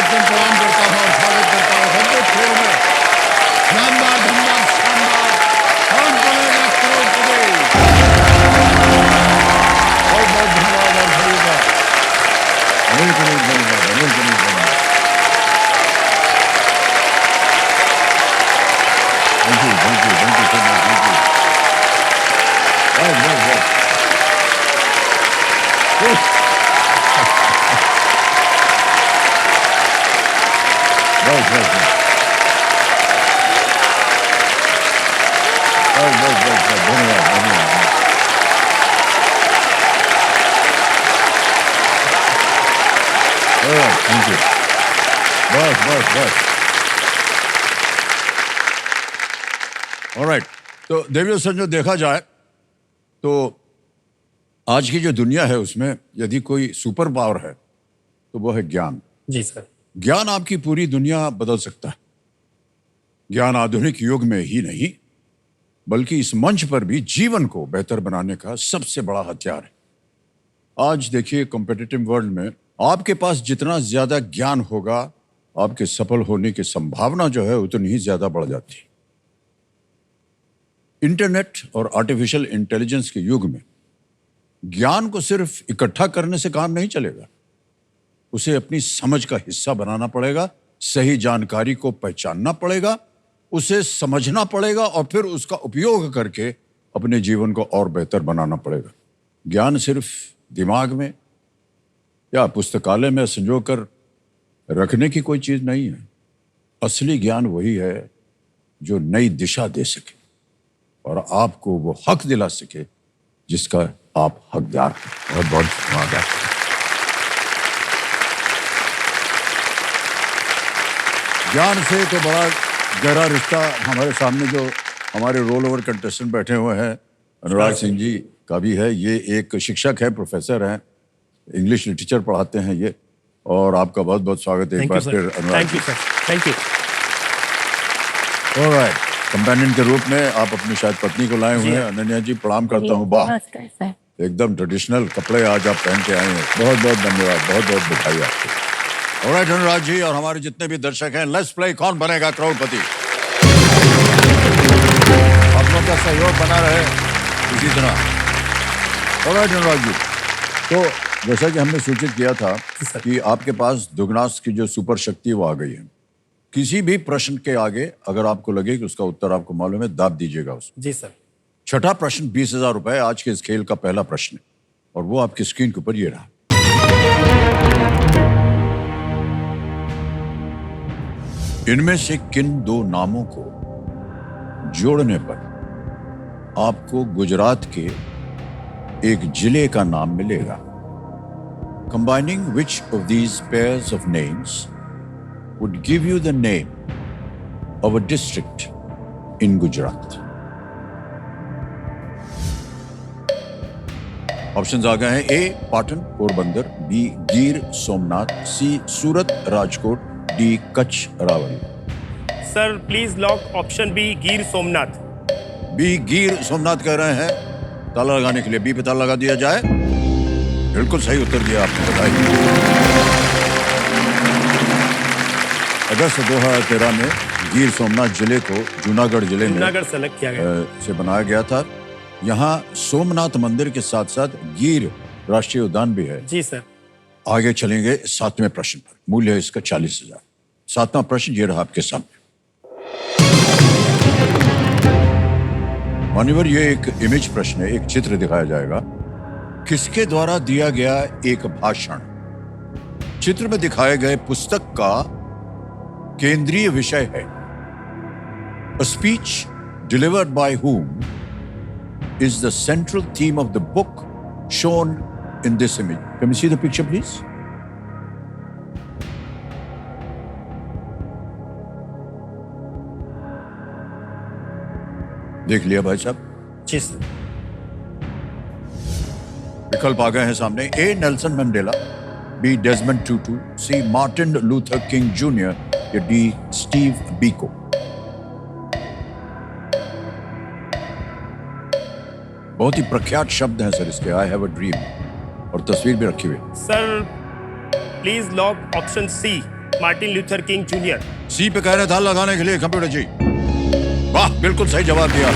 से प्रणाम करता हूँ और स्वागत करता हूँ अद्भुत खेल में। शानदार धमदार शानदार कौन बनेगा करोड़पति। बहुत बहुत धन्यवाद और सभी का अनिल कनीज बनेगा, अनिल कनीज बनेगा। Thank you so much, thank you. बस बस बस बस बस धन्यवाद धन्यवाद। Thank you. बस बस बस ऑलराइट। तो देवियों से जो देखा जाए तो आज की जो दुनिया है उसमें यदि कोई सुपर पावर है तो वो है ज्ञान। जी सर। ज्ञान आपकी पूरी दुनिया बदल सकता है। ज्ञान आधुनिक युग में ही नहीं बल्कि इस मंच पर भी जीवन को बेहतर बनाने का सबसे बड़ा हथियार है। आज देखिए कॉम्पिटिटिव वर्ल्ड में आपके पास जितना ज्यादा ज्ञान होगा आपके सफल होने की संभावना जो है उतनी ही ज्यादा बढ़ जाती है। इंटरनेट और आर्टिफिशियल इंटेलिजेंस के युग में ज्ञान को सिर्फ इकट्ठा करने से काम नहीं चलेगा, उसे अपनी समझ का हिस्सा बनाना पड़ेगा, सही जानकारी को पहचानना पड़ेगा, उसे समझना पड़ेगा और फिर उसका उपयोग करके अपने जीवन को और बेहतर बनाना पड़ेगा। ज्ञान सिर्फ दिमाग में या पुस्तकालय में संजो कर रखने की कोई चीज नहीं है। असली ज्ञान वही है जो नई दिशा दे सके और आपको वो हक दिला सके जिसका आप हकदार हैं। बहुत बहुत धन्यवाद। ज्ञान से तो बड़ा गहरा रिश्ता हमारे सामने जो हमारे रोल ओवर कंटेस्टेंट बैठे हुए हैं अनुराग सिंह जी का भी है। ये एक शिक्षक है, प्रोफेसर हैं, इंग्लिश लिटरेचर पढ़ाते हैं ये। और आपका बहुत बहुत स्वागत है एक बार फिर Anurag. Thank you sir, thank you. Alright, companion के रूप में आप अपनी शायद पत्नी को लाए हुए हैं। अनन्या जी प्रणाम करता हूँ। वाह, एकदम ट्रेडिशनल कपड़े आज आप पहन के आए हैं। बहुत बहुत धन्यवाद, बहुत बहुत बधाई आपको। ऑलराइट अनुराग जी और हमारे जितने भी दर्शक हैं, लेट्स प्ले कौन बनेगा करोड़पति। आप लोग का सहयोग बना रहे इसी तरह। ऑलराइट अनुराग जी, तो जैसा कि हमने सूचित किया था कि आपके पास दुगनास की जो सुपर शक्ति वो आ गई है। किसी भी प्रश्न के आगे अगर आपको लगे कि उसका उत्तर आपको मालूम है, दाब दीजिएगा उसको। जी सर। छठा प्रश्न 20,000 रुपए आज के इस खेल का पहला प्रश्न है और वो आपकी स्क्रीन के ऊपर ये रहा। इनमें से किन दो नामों को जोड़ने पर आपको गुजरात के एक जिले का नाम मिलेगा? Combining which of these pairs of names would give you the name of a district in Gujarat? Options आ गए हैं। A Patan Porbandar, B Gir Somnath, C Surat Rajkot, D Kutch Rawal. Sir please lock option B Gir Somnath. B Gir Somnath कह रहे हैं। ताला लगाने के लिए बी पे ताला लगा दिया जाए। बिल्कुल सही उत्तर दिया आपने, बताइए। अगस्त 2013 में गिर सोमनाथ जिले को जूनागढ़ जिले में सेलेक्ट किया गया से बनाया गया था। यहाँ सोमनाथ मंदिर के साथ साथ गिर राष्ट्रीय उद्यान भी है। जी सर। आगे चलेंगे 7वें प्रश्न पर। मूल्य है इसका 40,000। 7वां प्रश्न ये रहा आपके सामने। मान्यवर, ये एक इमेज प्रश्न है, एक चित्र दिखाया जाएगा। किसके द्वारा दिया गया एक भाषण? चित्र में दिखाए गए पुस्तक का केंद्रीय विषय है। A speech delivered by whom is the central theme of the book shown in this image? Can we see the picture, please? देख लिया भाई साहब? जी सर। विकल्प आ गए हैं सामने। ए नेल्सन मंडेला, बी डेजमंड टूटू, सी मार्टिन लूथर किंग जूनियर या डी स्टीव बीको। बहुत ही प्रख्यात शब्द हैं सर इसके। आई हैव अ ड्रीम और तस्वीर भी रखी हुई। Sir please lock option C Martin Luther King Junior. C पे कह रहे था लगाने के लिए कंप्यूटर जी। वाह, बिल्कुल सही जवाब दिया।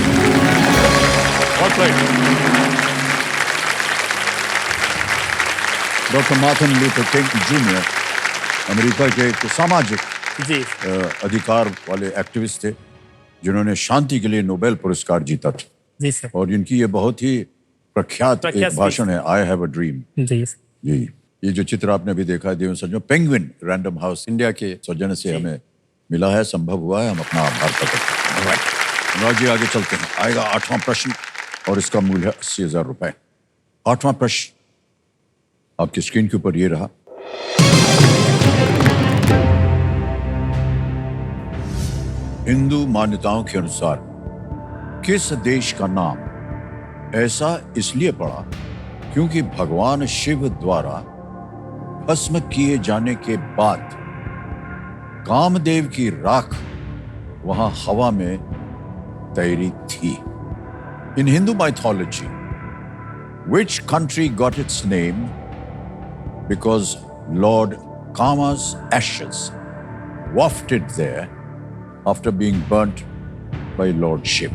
Well played. Doctor Martin Luther King junior America के एक सामाजिक जी अधिकार वाले एक्टिविस्ट थे जिन्होंने शांति के लिए नोबेल पुरस्कार जीता था। जी सर। और इनकी ये बहुत ही प्रख्यात एक भाषण है, आई हैव अ ड्रीम। जी जी, ये जो चित्र आपने अभी देखा है देव सज्जनों, पेंगुइन रैंडम हाउस इंडिया के सौजन्य से हमें मिला है, संभव हुआ है, हम अपना आभार प्रकट करते हैं। अनुराग जी आगे चलते हैं। आएगा 8वां प्रश्न और इसका मूल्य है 80,000 रुपए। 8वां प्रश्न आपकी स्क्रीन के ऊपर ये रहा। हिंदू मान्यताओं के अनुसार किस देश का नाम ऐसा इसलिए पड़ा क्योंकि भगवान शिव द्वारा भस्म किए जाने के बाद कामदेव की राख वहां हवा में तैरी थी। In Hindu mythology which country got its name because Lord Kama's ashes wafted there after being burnt by Lord Shiv?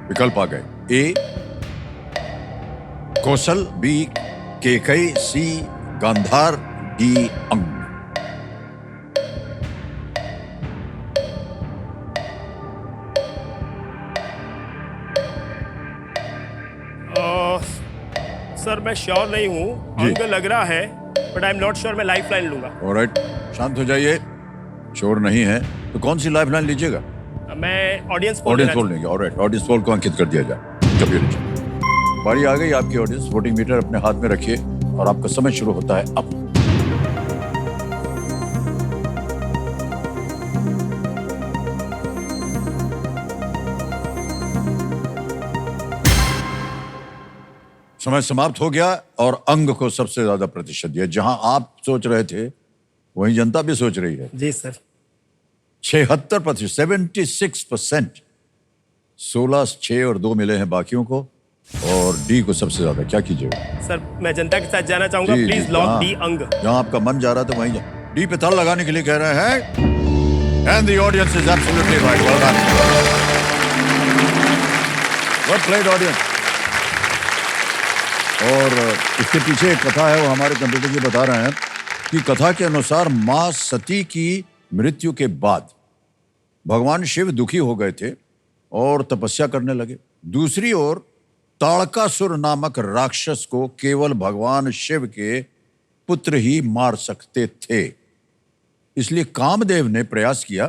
विकल्प आ गए। ए कौशल, बी केकई, सी गांधार, डी अंग। सर मैं श्योर नहीं हूँ, अंक लग रहा है, but I am not sure. मैं लाइफलाइन लूंगा। ऑलराइट, शांत हो जाइए। श्योर नहीं है तो कौन सी लाइफलाइन लीजिएगा? मैं ऑडियंस पोल लेंगे। ऑलराइट, ऑडियंस पोल को अंकित कर दिया जाए। कंप्यूटर बारी आ गई आपकी। ऑडियंस वोटिंग मीटर अपने हाथ में रखिए और आपका समय शुरू होता है अब। समय समाप्त हो गया और अंग को सबसे ज्यादा प्रतिशत दिया। जहां आप सोच रहे थे वहीं जनता भी सोच रही है। जी सर। 76%, 76%। 16, 6 और 2 मिले हैं बाकियों को और डी को सबसे ज्यादा। क्या कीजिएगा? सर मैं जनता के साथ जाना चाहूंगा। प्लीज लॉक डी अंग। जहां आपका मन जा रहा था वहीं डी पे ताल लगाने के लिए कह रहे हैं। And the audience is absolutely right. Well done. Well played audience. और इसके पीछे एक कथा है, वो हमारे कंप्यूटर जी बता रहे हैं कि कथा के अनुसार मां सती की मृत्यु के बाद भगवान शिव दुखी हो गए थे और तपस्या करने लगे। दूसरी ओर ताड़कासुर नामक राक्षस को केवल भगवान शिव के पुत्र ही मार सकते थे। इसलिए कामदेव ने प्रयास किया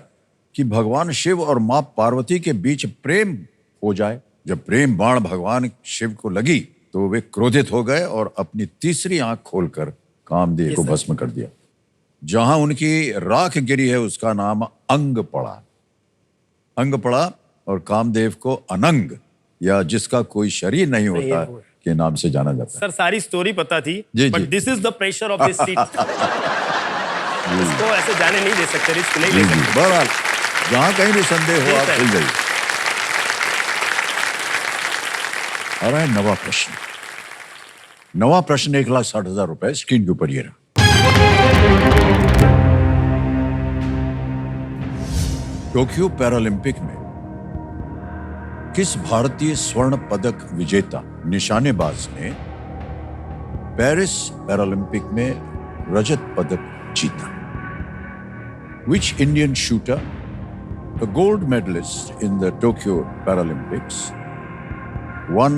कि भगवान शिव और मां पार्वती के बीच प्रेम हो जाए। जब प्रेम बाण भगवान शिव को लगी तो वे क्रोधित हो गए और अपनी तीसरी आंख खोलकर कामदेव को भस्म कर दिया। जहां उनकी राख गिरी है उसका नाम अंग पड़ा। अंग पड़ा और कामदेव को अनंग या जिसका कोई शरीर नहीं होता के नाम से जाना जाता है। सर सारी स्टोरी पता थी, but this is the pressure of this seat. इसको ऐसे जाने नहीं दे सकते, रिस्क नहीं ले सकते। बहरहाल जहां कहीं भी संदेह हो आप खुल जाइए। आ रहा है नवा प्रश्न। नवा प्रश्न 1,60,000 रुपए स्क्रीन के ऊपर ये रहा। टोक्यो पैरालंपिक में किस भारतीय स्वर्ण पदक विजेता निशानेबाज ने पेरिस पैरालंपिक में रजत पदक जीता? Which Indian shooter, a gold medalist in the Tokyo Paralympics, won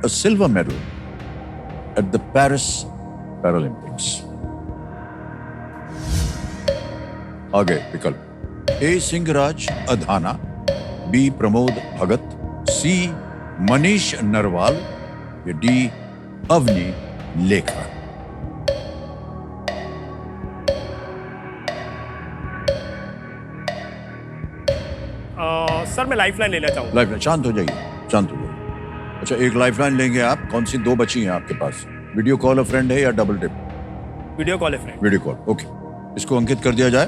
a silver medal at the Paris Paralympics? आगे विकल्प। ए सिंगराज अधाना, बी प्रमोद भगत, सी मनीष नरवाल या डी अवनी लेखा। सर मैं लाइफलाइन लेना चाहूंगा। लाइफलाइन, शांत हो जाइए, शांत हो जाइए। अच्छा एक लाइफलाइन लेंगे आप। कौन सी 2 बची हैं आपके पास? वीडियो कॉल अ फ्रेंड है या डबल टिप? वीडियो कॉल है फ्रेंड। Video call, okay. इसको अंकित कर दिया जाए।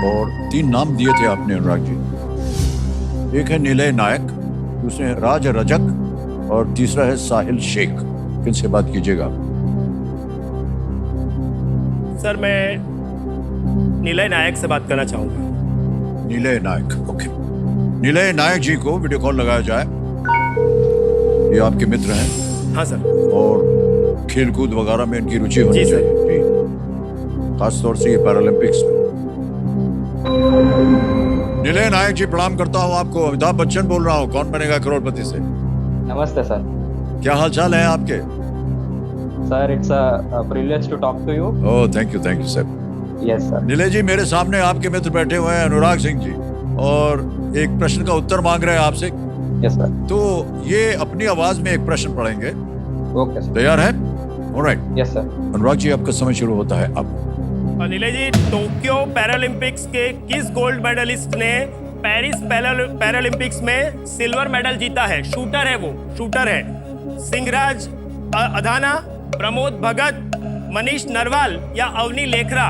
और 3 नाम दिए थे आपने अनुराग जी। एक है निलय नायक, दूसरे राज रजक और तीसरा है साहिल शेख। किनसे बात कीजिएगा? सर मैं निलय नायक से बात करना चाहूंगा। नीलय नायक, ओके। नीलय नायक जी को वीडियो कॉल लगाया जाए। ये आपके मित्र हैं हाँ सर। और खेलकूद वगैरह में इनकी रुचि होनी जी सर। चाहिए जी, खासतौर से ये पैरालंपिक्स में। नीलय नायक जी प्रणाम करता हूँ आपको। अमिताभ बच्चन बोल रहा हूँ, कौन बनेगा करोड़पति से। नमस्ते सर। क्या हाल चाल है आपके? Sir it's a privilege to talk to you. Oh thank you sir. Yes sir. Nilay ji, मेरे सामने आपके मित्र बैठे हुए हैं अनुराग सिंह जी, और एक प्रश्न का उत्तर मांग रहे हैं आपसे। Yes sir. तो ये अपनी आवाज में एक प्रश्न पढ़ेंगे। Okay sir. तैयार है? Alright. Yes sir. Anurag ji, आपका समय शुरू होता है अब। नीलय जी, टोक्यो पैरालंपिक्स के किस गोल्ड मेडलिस्ट ने पेरिस पैरालंपिक्स में सिल्वर मेडल जीता है? शूटर है वो, शूटर है। सिंहराज अधाना, प्रमोद भगत, मनीष नरवाल या अवनी लेखरा?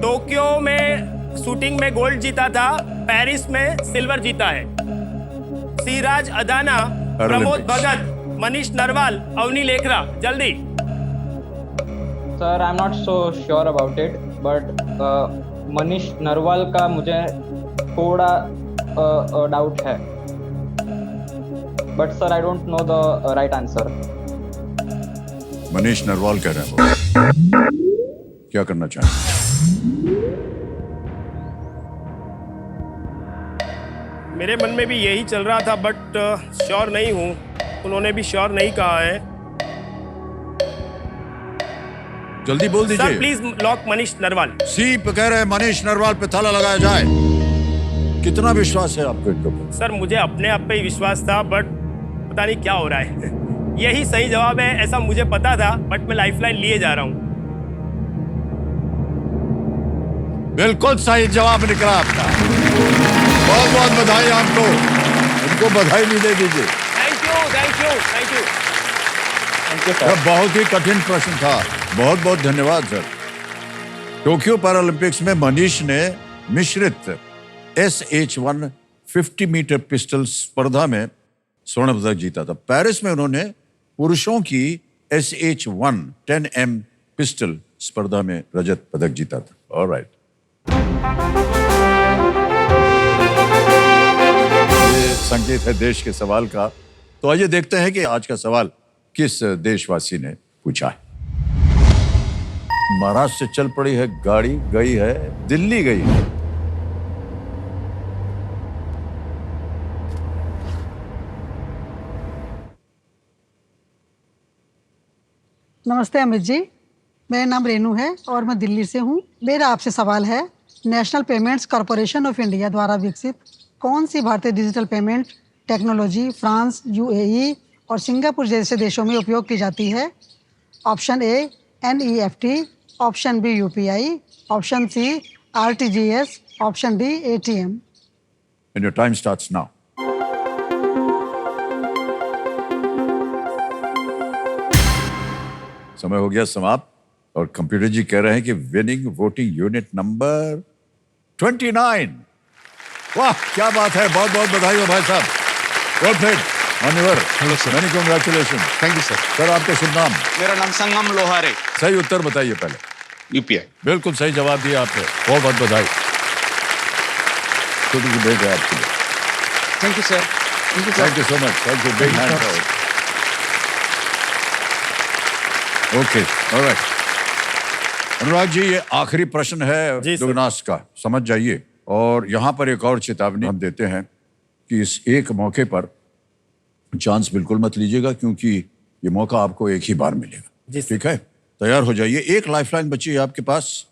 टोक्यो में शूटिंग में गोल्ड जीता था, पेरिस में सिल्वर जीता है। सिंहराज अधाना, प्रमोद भगत, मनीष नरवाल, अवनी लेखरा, जल्दी। Sir I am not so sure about it, but Manish Narwal का मुझे थोड़ा डाउट है, but sir I don't know the right answer. Manish Narwal कह रहे हैं वो। क्या करना चाहें? मेरे मन में भी यही चल रहा था, बट श्योर नहीं हूं। उन्होंने भी श्योर नहीं कहा है। जल्दी बोल दीजिए। Sir please lock Manish Narwal. C पे कह रहे हैं मनीष नरवाल पे ताला लगाया जाए। कितना विश्वास है आपको इनके ऊपर? सर मुझे अपने आप पे ही विश्वास था, बट पता नहीं क्या हो रहा है। यही सही जवाब है ऐसा मुझे पता था, बट मैं लाइफलाइन लिए जा रहा हूं। बिल्कुल सही जवाब निकला आपका। बहुत बहुत बधाई आपको। उनको बधाई भी दे दीजिए। Thank you thank you thank you. Thank you यह सर। बहुत ही कठिन प्रश्न था। बहुत बहुत धन्यवाद सर। टोक्यो पैरालंपिक्स में मनीष ने मिश्रित SH1 50 मीटर पिस्टल स्पर्धा में स्वर्ण पदक जीता था। पेरिस में उन्होंने पुरुषों की SH1 10M पिस्टल स्पर्धा में रजत पदक जीता था। ऑलराइट। ये संकेत है देश के सवाल का। तो आइए देखते हैं कि आज का सवाल किस देशवासी ने पूछा है। महाराष्ट्र से चल पड़ी है गाड़ी, गई है दिल्ली, गई है। नमस्ते अमित जी, मेरा नाम रेनू है और मैं दिल्ली से हूँ। मेरा आपसे सवाल है, national payments corporation of India द्वारा विकसित कौन सी भारतीय digital payment technology France, UAE और सिंगापुर जैसे देशों में उपयोग की जाती है? Option A NEFT, option B UPI, option C RTGS, option D ATM। And your time starts now. समय हो गया समाप्त और कंप्यूटर जी कह रहे हैं कि विनिंग वोटिंग यूनिट नंबर 29। वाह क्या बात है, बहुत बहुत बधाई हो भाई साहब। वेल प्लेड मान्यवर। Hello sir. Many congratulation. Thank you sir. Sir आपका शुभ नाम? मेरा नाम संगम लोहारे। सही उत्तर बताइए पहले। UPI। बिल्कुल सही जवाब दिया आपने, बहुत बहुत बधाई। छोटी सी भेंट है आपके लिए। Thank you sir. Thank you so much. Thank you. Big hand. Okay alright. Anurag ji, ये आखिरी प्रश्न है जी सर। दुगनास का, समझ जाइए। और यहाँ पर एक और चेतावनी हम देते हैं कि इस एक मौके पर चांस बिल्कुल मत लीजिएगा, क्योंकि ये मौका आपको एक ही बार मिलेगा। जी सर। ठीक है, तैयार हो जाइए। एक लाइफलाइन बची है आपके पास।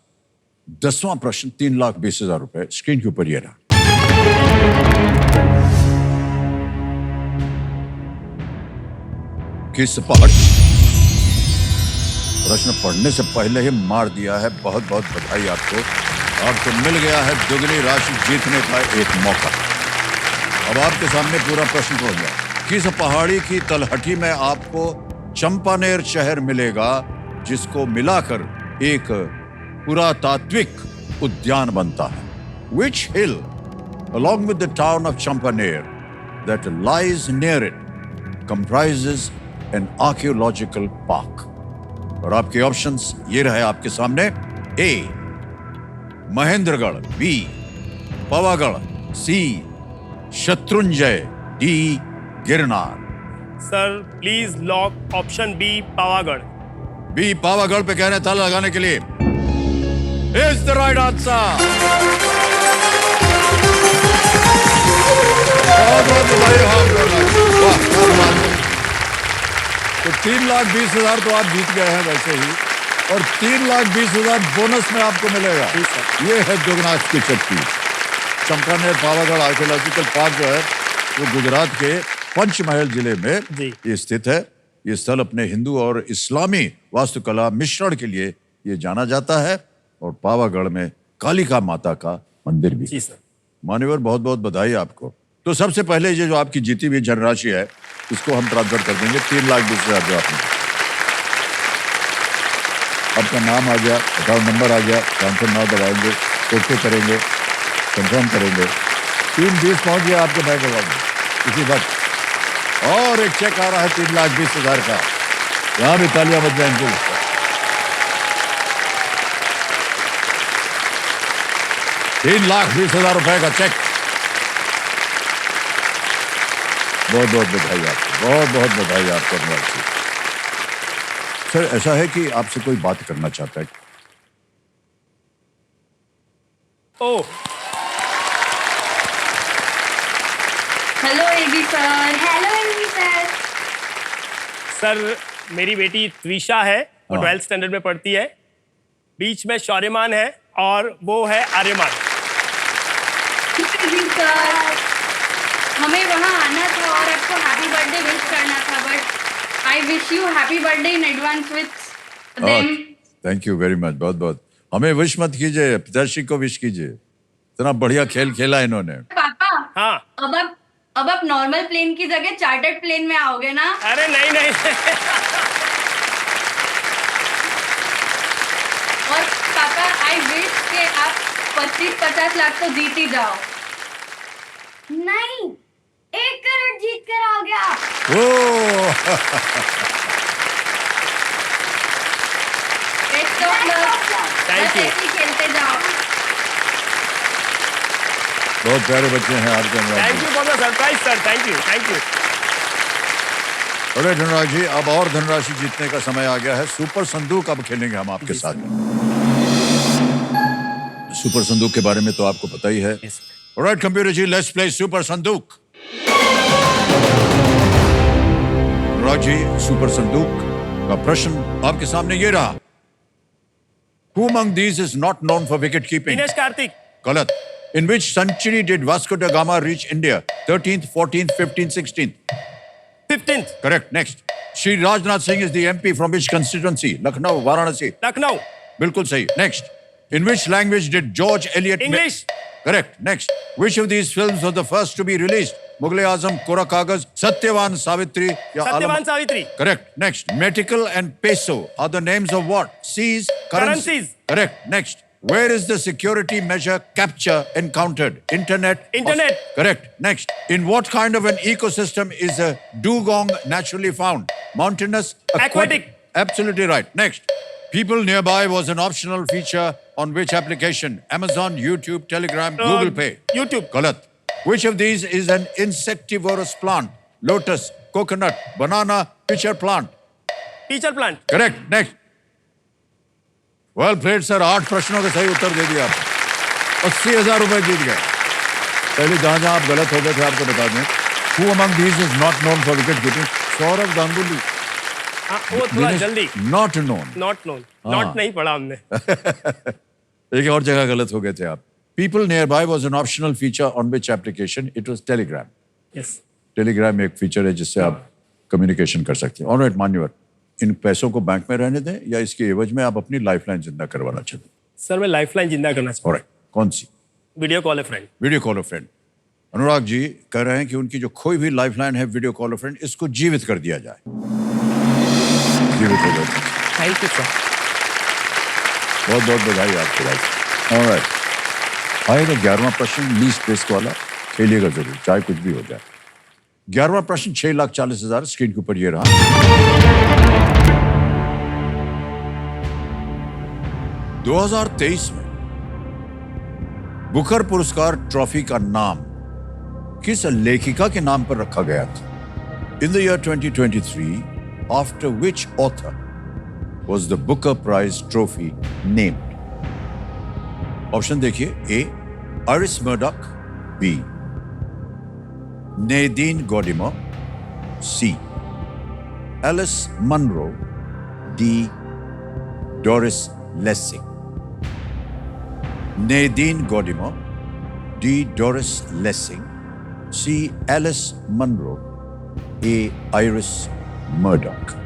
10वां प्रश्न 3,20,000 रुपए स्क्रीन के ऊपर ये रहा। किस पहाड़? प्रश्न पढ़ने से पहले ही मार दिया है। बहुत बहुत बधाई आपको। आपको मिल गया है दुगनी राशि जीतने का एक मौका। अब आपके सामने पूरा प्रश्न पढ़ गया। किस पहाड़ी की तलहटी में आपको चंपानेर शहर मिलेगा, जिसको मिलाकर एक पुरातात्विक उद्यान बनता है? Which hill, along with the town of Champaner, that lies near it, comprises an archaeological park? और आपके ऑप्शंस ये रहे आपके सामने। A Mahendragarh, B Pavagadh, C Shatrunjaya, D Girnar. Sir please lock option B Pavagadh. B Pavagadh पे कह रहे हैं ताला लगाने के लिए। Is the right answer. बहुत बधाई हो आप दोनों। वाह, क्या बात है। तो 3,20,000 तो आप जीत गए हैं वैसे ही, और 3,20,000 बोनस में आपको मिलेगा। ये है दुगनाथ की चक्की। चंपानेर पावागढ़ आर्कियोलॉजिकल पार्क जो है वो गुजरात के पंचमहल जिले में ये स्थित है। ये स्थल अपने हिंदू और इस्लामी वास्तुकला मिश्रण के लिए ये जाना जाता है, और पावागढ़ में कालिका माता का मंदिर भी। जी सर। मान्यवर बहुत बहुत बधाई आपको। तो सबसे पहले ये जो आपकी जीती हुई धनराशि है इसको हम ट्रांसफर कर देंगे। 3,20,000 जो आपने, आपका नाम आ गया, अकाउंट नंबर आ गया, ट्रांसफर नाउ दबाएंगे, ओके करेंगे, कंफर्म करेंगे। 3,20,000 पहुंच गया आपके बैंक अकाउंट में इसी वक्त। और एक चेक आ रहा है 3,20,000 का। यहां भी तालियां बज जाए इनके लिए। 3,20,000 रुपए का चेक। बहुत बहुत बधाई आपको, बहुत बहुत बधाई आपको अनुराग जी। सर ऐसा है कि आपसे कोई बात करना चाहता है। Oh hello AB sir. Hello AB sir. Sir मेरी बेटी त्विषा है, वो हाँ। 12th स्टैंडर्ड में पढ़ती है। बीच में शौर्यमान है और वो है आर्यमान। एबी सर, हमें वहाँ आना था और आपको हैप्पी बर्थडे विश करना था, but I wish you happy birthday in advance with them. Thank you very much. बहुत बहुत हमें विश मत कीजिए, पिताश्री को विश कीजिए। इतना बढ़िया खेल खेला इन्होंने। पापा, हाँ। अब आप नॉर्मल प्लेन की जगह चार्टर्ड प्लेन में आओगे ना? अरे नहीं नहीं। और पापा, आई विश के आप 25-50 लाख तो जीत ही जाओ। नहीं, 1 करोड़ जीत कर आओगे आप। Oh best of luck. Thank you. बस ऐसे ही खेलते जाओ। बहुत प्यारे बच्चे हैं आपके Anurag thank ji. You for the surprise sir. Thank you thank you. अरे धनराज जी, अब और धनराशि जीतने का समय आ गया है। सुपर संदूक अब खेलेंगे हम आपके साथ। सुपर संदूक के बारे में तो आपको पता ही है। Alright computer ji, let's play super संदूक। अनुराग जी, सुपर संदूक का प्रश्न आपके सामने ये रहा। Who among these is not known for wicket keeping? Dinesh Karthik. गलत। In which century did Vasco da Gama reach India? 13th, 14th, 15th, 16th? 15th। Correct. Next. Shri Rajnath Singh is the MP from which constituency? Lucknow, Varanasi. Lucknow. बिल्कुल सही. Next. In which language did George Eliot? English। Correct. Next. Which of these films was the first to be released? Mughal-e-Azam, Kora Kagaz, Satyavan Savitri, या Satyavan Savitri. Correct. Next. Metical and peso are the names of what? C's, Currencies. Correct. Next. Where is the security measure capture encountered? Internet. Internet. Correct. Next. In what kind of an ecosystem is a dugong naturally found? Mountainous, Aquatic. Absolutely right. Next. People nearby was an optional feature on which application? Amazon, YouTube, Telegram, Google Pay. YouTube। Galat. Which of these is an insectivorous plant? Lotus, coconut, banana, pitcher plant. Teacher plant. Correct. Next. Well played, sir. 8 प्रश्नों के सही उत्तर दे दिया आप। 80,000 रुपए जीत गए। पहले जहां आप गलत हो गए थे आपको बता दें। Who among these is not known for wicket keeping? Saurav Ganguly. हाँ, वो थोड़ा जल्दी। Not known. Not known. हाँ। नॉट नहीं पढ़ा हमने। एक और जगह गलत हो गए थे आप। People nearby was an optional feature on which application? It was Telegram. Yes. Telegram एक फीचर है जिससे आप कम्युनिकेशन कर सकते हैं। ऑलराइट मान्यवर, इन पैसों को बैंक में रहने दें या इसके एवज में आप अपनी लाइफलाइन जिंदा करवाना चाहते हैं? सर मैं लाइफलाइन जिंदा करना चाहता ऑलराइट, कौन सी? हूँ। वीडियो कॉल है friend. Video call a friend. Anurag ji कह रहे हैं कि उनकी जो खोई हुई लाइफलाइन है वीडियो कॉल अ फ्रेंड, इसको जीवित कर दिया जाए। जीवित हो जाए। Thank you sir. बहुत बहुत बधाई आपको भाई। ऑलराइट, आएगा 11वां प्रश्न, लीस्ट रिस्क वाला। खेलिएगा जरूर, चाहे कुछ भी हो जाए। 11वां प्रश्न 6,40,000 स्क्रीन के ऊपर ये रहा। 2023 में बुकर पुरस्कार ट्रॉफी का नाम किस लेखिका के नाम पर रखा गया था? In the year 2023, after which author was the Booker Prize trophy named? Option देखिए. A. Iris Murdoch. B. Nadine Gordimer. C. Alice Munro. D. Doris Lessing. Nadine Gordimer. D. Doris Lessing. C. Alice Munro. A. Iris Murdoch.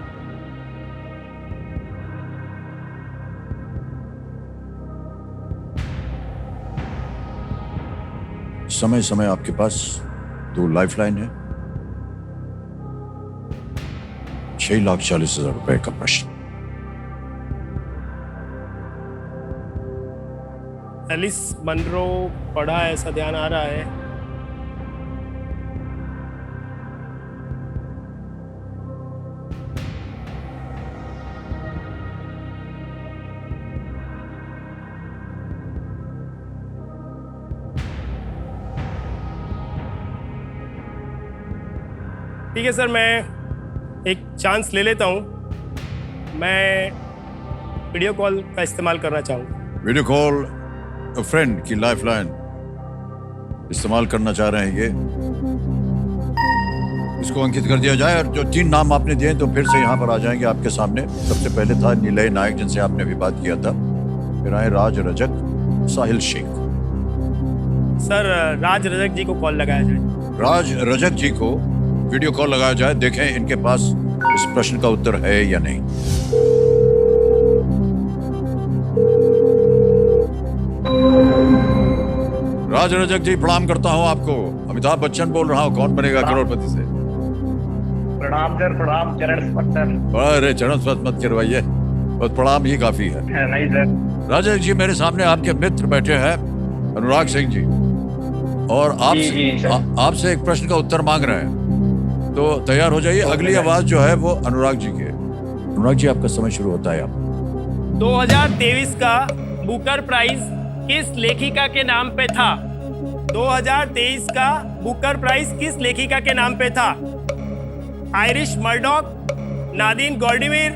समय समय आपके पास 2 lifeline है. 6,40,000 रुपए का प्रश्न. Alice Munro पढ़ा है, ऐसा ध्यान आ रहा है. ठीक है सर, मैं एक चांस ले लेता हूँ. मैं वीडियो कॉल का इस्तेमाल करना चाहूँगा. वीडियो कॉल फ्रेंड की लाइफलाइन इस्तेमाल करना चाह रहे हैं ये. इसको अंकित कर दिया जाए. और जो 3 नाम आपने दिए तो फिर से यहाँ पर आ जाएंगे आपके सामने. सबसे पहले था निलय नायक, जिनसे आपने अभी बात किया था. फिर आए राज रजक, साहिल शेख. सर, राज रजक जी को कॉल लगाया जाए. राज रजक जी को वीडियो कॉल लगाया जाए. देखें इनके पास इस प्रश्न का उत्तर है या नहीं. राज रजक जी, प्रणाम करता हूं आपको. अमिताभ बच्चन बोल रहा हूं. कौन बनेगा करोड़पति से? प्रणाम सर, प्रणाम. चरण स्पर्श सर. अरे चरण स्पर्श मत करवाइए, बस प्रणाम ही काफी है. नहीं सर. राजक जी, मेरे सामने आपके मित्र बैठे हैं, अनुराग सिंह जी, और आपसे एक प्रश्न का उत्तर मांग रहे हैं. तो तैयार हो जाइए. अगली आवाज जो है वो अनुराग जी की है. अनुराग जी, आपका समय शुरू होता है. आप 2023 का बुकर प्राइज किस लेखिका के नाम पे था? 2023 का बुकर प्राइज किस लेखिका के नाम पे था? Iris Murdoch, Nadine Gordimer,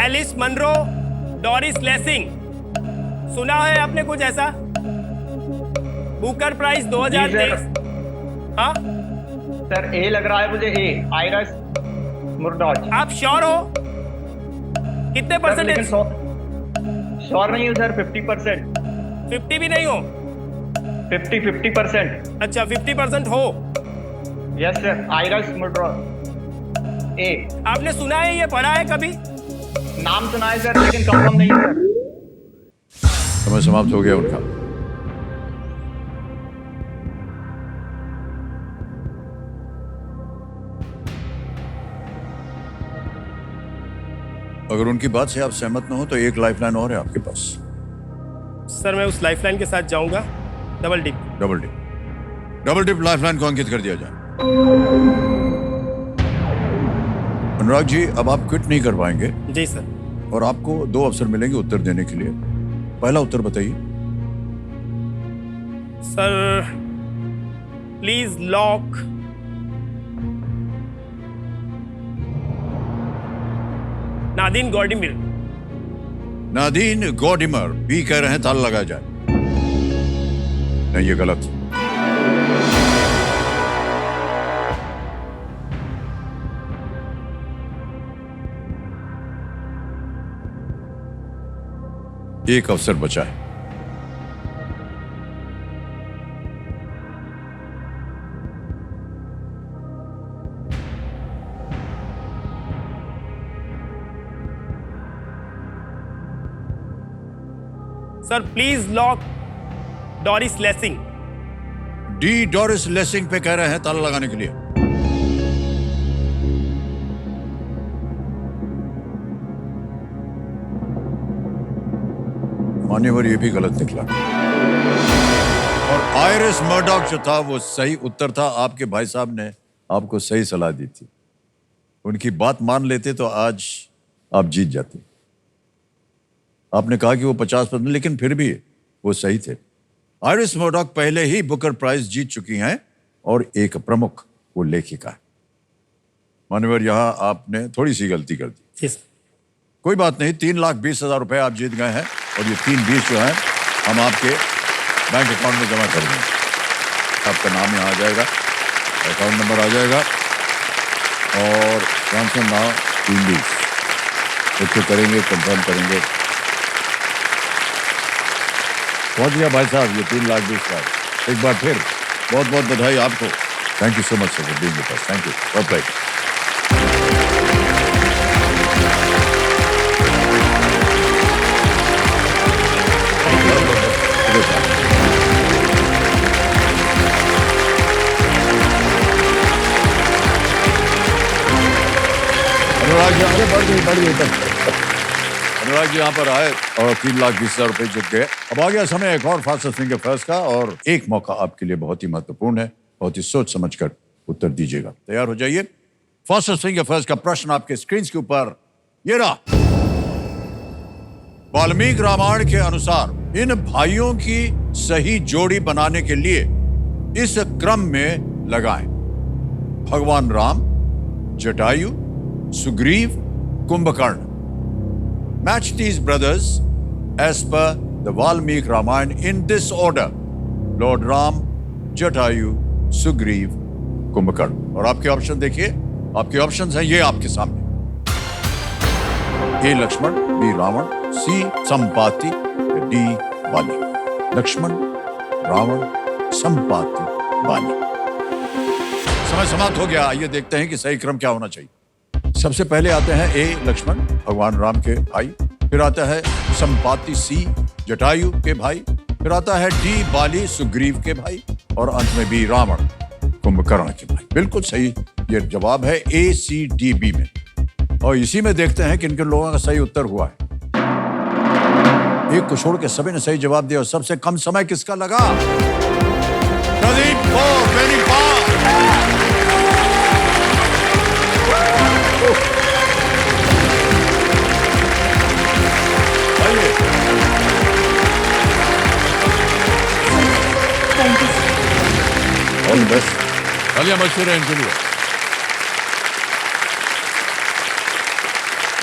Alice Munro, Doris Lessing. सुना है आपने कुछ ऐसा? Booker prize 2023. हाँ सर, ए लग रहा है मुझे. A, Iris Murdoch. आप श्योर हो? कितने परसेंटेज? श्योर नहीं हूँ सर. 50%. 50 भी नहीं हो? 50%. अच्छा, 50% हो. Yes sir, Iris Murdoch. A. आपने सुना है, ये पढ़ा है कभी? नाम सुना है सर, लेकिन कंफर्म नहीं सर. समय समाप्त हो गया उनका. अगर उनकी बात से आप सहमत न हो तो एक लाइफलाइन और है आपके पास. सर, मैं उस लाइफलाइन के साथ जाऊंगा. Double dip. Double dip. Double dip lifeline को अंकित कर दिया जाए. अनुराग जी, अब आप क्विट नहीं कर पाएंगे. जी सर. और आपको 2 अवसर मिलेंगे उत्तर देने के लिए. पहला उत्तर बताइए. Sir, please lock Nadine Gordimer. Nadine Gordimer. B कह रहे हैं, ताला लगाया जाए. नहीं, ये गलत. एक अवसर बचा है. Sir, please lock Doris Lessing. D. Doris Lessing पे कह रहे हैं ताला लगाने के लिए. मान्यवर, ये भी गलत निकला. और आयरिस मर्डॉक जो था वो सही उत्तर था. आपके भाई साहब ने आपको सही सलाह दी थी. उनकी बात मान लेते तो आज आप जीत जाते. आपने कहा कि वो 50%, लेकिन फिर भी वो सही थे। आयरिस मर्डॉक पहले ही बुकर प्राइज जीत चुकी हैं और एक प्रमुख वो लेखिका है। मान्यवर, यहां आपने थोड़ी सी गलती कर दी। जी सर। कोई बात नहीं, 3,20,000 रुपए आप जीत गए हैं और ये 3,20 जो है हम आपके बैंक अकाउंट में जमा कर देंगे। आपका नाम यहाँ आ जाएगा, अकाउंट नंबर आ जाएगा और ट्रांसफर नाउ 3,20 ओके करेंगे, कंफर्म करेंगे। पहुंच गया भाई साहब, ये 3,20,000। एक बार फिर बहुत बहुत बधाई आपको। Thank you so much for being with us. Thank you. Okay. Anurag ji, अरे बढ़ गई अनुराग जी यहाँ पर आए और 3,20,000 रुपए जीत गए। अब आ गया समय एक और फास्टेस्ट फिंगर फर्स्ट का, और एक मौका आपके लिए बहुत ही महत्वपूर्ण है। बहुत ही सोच समझकर उत्तर दीजिएगा। तैयार हो जाइए। फास्टेस्ट फिंगर फर्स्ट का प्रश्न आपके स्क्रीन के ऊपर ये रहा। वाल्मीकि रामायण के अनुसार इन भाइयों की सही जोड़ी बनाने के लिए इस क्रम में लगाएं। भगवान Ram, Jatayu, Sugriva, Kumbhakarna. Match these brothers as per the Valmiki Ramayana in this order: Lord Ram, Jatayu, Sugriv, Kumbhakarna. और आपके ऑप्शन देखिए, आपके ऑप्शंस हैं ये आपके सामने। ए लक्ष्मण, बी रावण, सी संपाति, डी बाली। लक्ष्मण, रावण, संपाति, बाली। समय समाप्त हो गया। आइए देखते हैं कि सही क्रम क्या होना चाहिए। सबसे पहले आते हैं ए लक्ष्मण, भगवान राम के भाई। फिर आता है संपाति, सी जटायु के भाई। फिर आता है डी बाली, सुग्रीव के भाई। और अंत में बी रावण, कुंभकर्ण के भाई। बिल्कुल सही ये जवाब है ए सी डी बी में। और इसी में देखते हैं कि किन लोगों का सही उत्तर हुआ है। एक को छोड़ के सभी ने सही जवाब दिया। और सबसे कम समय किसका लगा? प्रदीप को। Very fast. All the best. तालियां मशहूर है इनके लिए।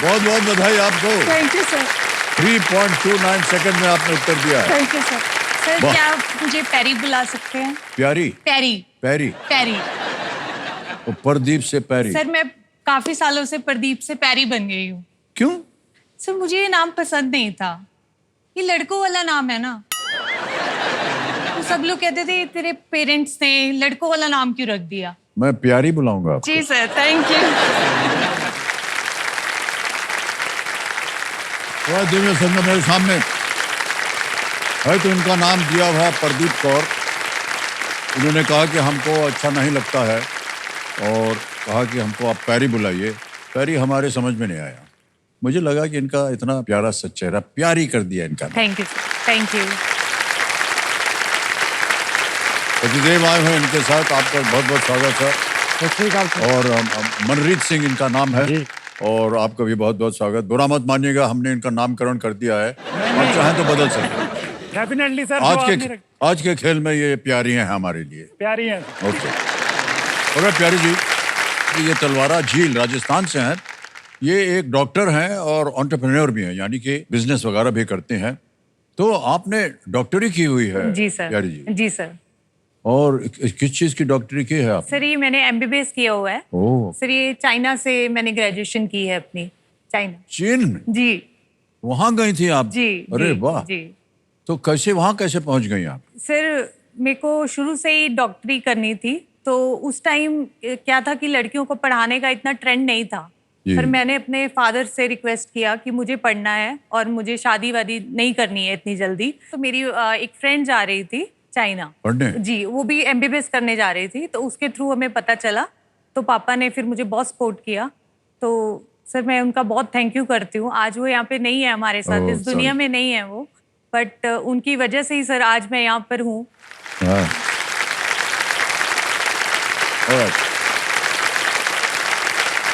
बहुत बहुत बधाई आपको। Thank you sir. 3.29 सेकंड में आपने उत्तर दिया है। Thank you sir. सर वाह। क्या आप मुझे पैरी बुला सकते हैं? प्यारी, पैरी। पैरी, पैरी। वो प्रदीप से पैरी। सर मैं काफी सालों से प्रदीप से पैरी बन गई हूँ। क्यों? सर मुझे ये नाम पसंद नहीं था। ये लड़कों वाला नाम है ना, तो सब लोग कहते थे तेरे पेरेंट्स ने लड़कों वाला नाम क्यों रख दिया। मैं प्यारी बुलाऊंगा आपको। जी सर, थैंक यू। दिव्य संगम मेरे सामने है तो इनका नाम दिया हुआ है प्रदीप कौर। उन्होंने कहा कि हमको अच्छा नहीं लगता है और कहा कि हमको आप पैरी बुलाइए। पैरी हमारे समझ में नहीं आया। मुझे लगा कि इनका इतना प्यारा सा चेहरा, प्यारी कर दिया इनका। Thank you sir, thank you. Satidev आए हुए इनके साथ, आपका बहुत बहुत स्वागत है। और मनरीत सिंह इनका नाम है और आपका भी बहुत बहुत स्वागत। बुरा मत मानिएगा, हमने इनका नामकरण कर दिया है और चाहें तो बदल सकते हैं। Definitely sir. आज के खेल में ये प्यारी हैं हमारे लिए। प्यारी हैं। ओके। और प्यारी जी, ये तलवारा झील राजस्थान से हैं। ये एक डॉक्टर हैं और एंटरप्रेन्योर भी हैं, यानी कि बिजनेस वगैरह भी करते हैं। तो आपने डॉक्टरी की हुई है? जी सर। प्यारी जी। जी सर। और किस चीज की डॉक्टरी की है आप? सर ये मैंने एमबीबीएस किया हुआ है। ओह। सर ये चाइना से मैंने ग्रेजुएशन की है अपनी। चाइना। चीन में? जी। वहां गई थी आप? जी। अरे जी, वाह। जी। तो कैसे वहां कैसे पहुंच गई आप? सर मेरे को शुरू से ही डॉक्टरी करनी थी, तो उस टाइम क्या था कि लड़कियों को पढ़ाने का इतना ट्रेंड नहीं था। जी। पर मैंने अपने फादर से रिक्वेस्ट किया कि मुझे पढ़ना है और मुझे शादी वादी नहीं करनी है इतनी जल्दी। तो मेरी एक फ्रेंड जा रही थी चाइना पढ़ने? जी, वो भी एमबीबीएस करने जा रही थी, तो उसके थ्रू हमें पता चला। तो पापा ने फिर मुझे बहुत सपोर्ट किया। तो सर मैं उनका बहुत थैंक यू करती हूँ। आज वो यहाँ पे नहीं है हमारे साथ, ओह, इस दुनिया sorry। में नहीं है वो, बट उनकी वजह से ही सर आज मैं यहाँ पर हूँ। हाँ। Alright।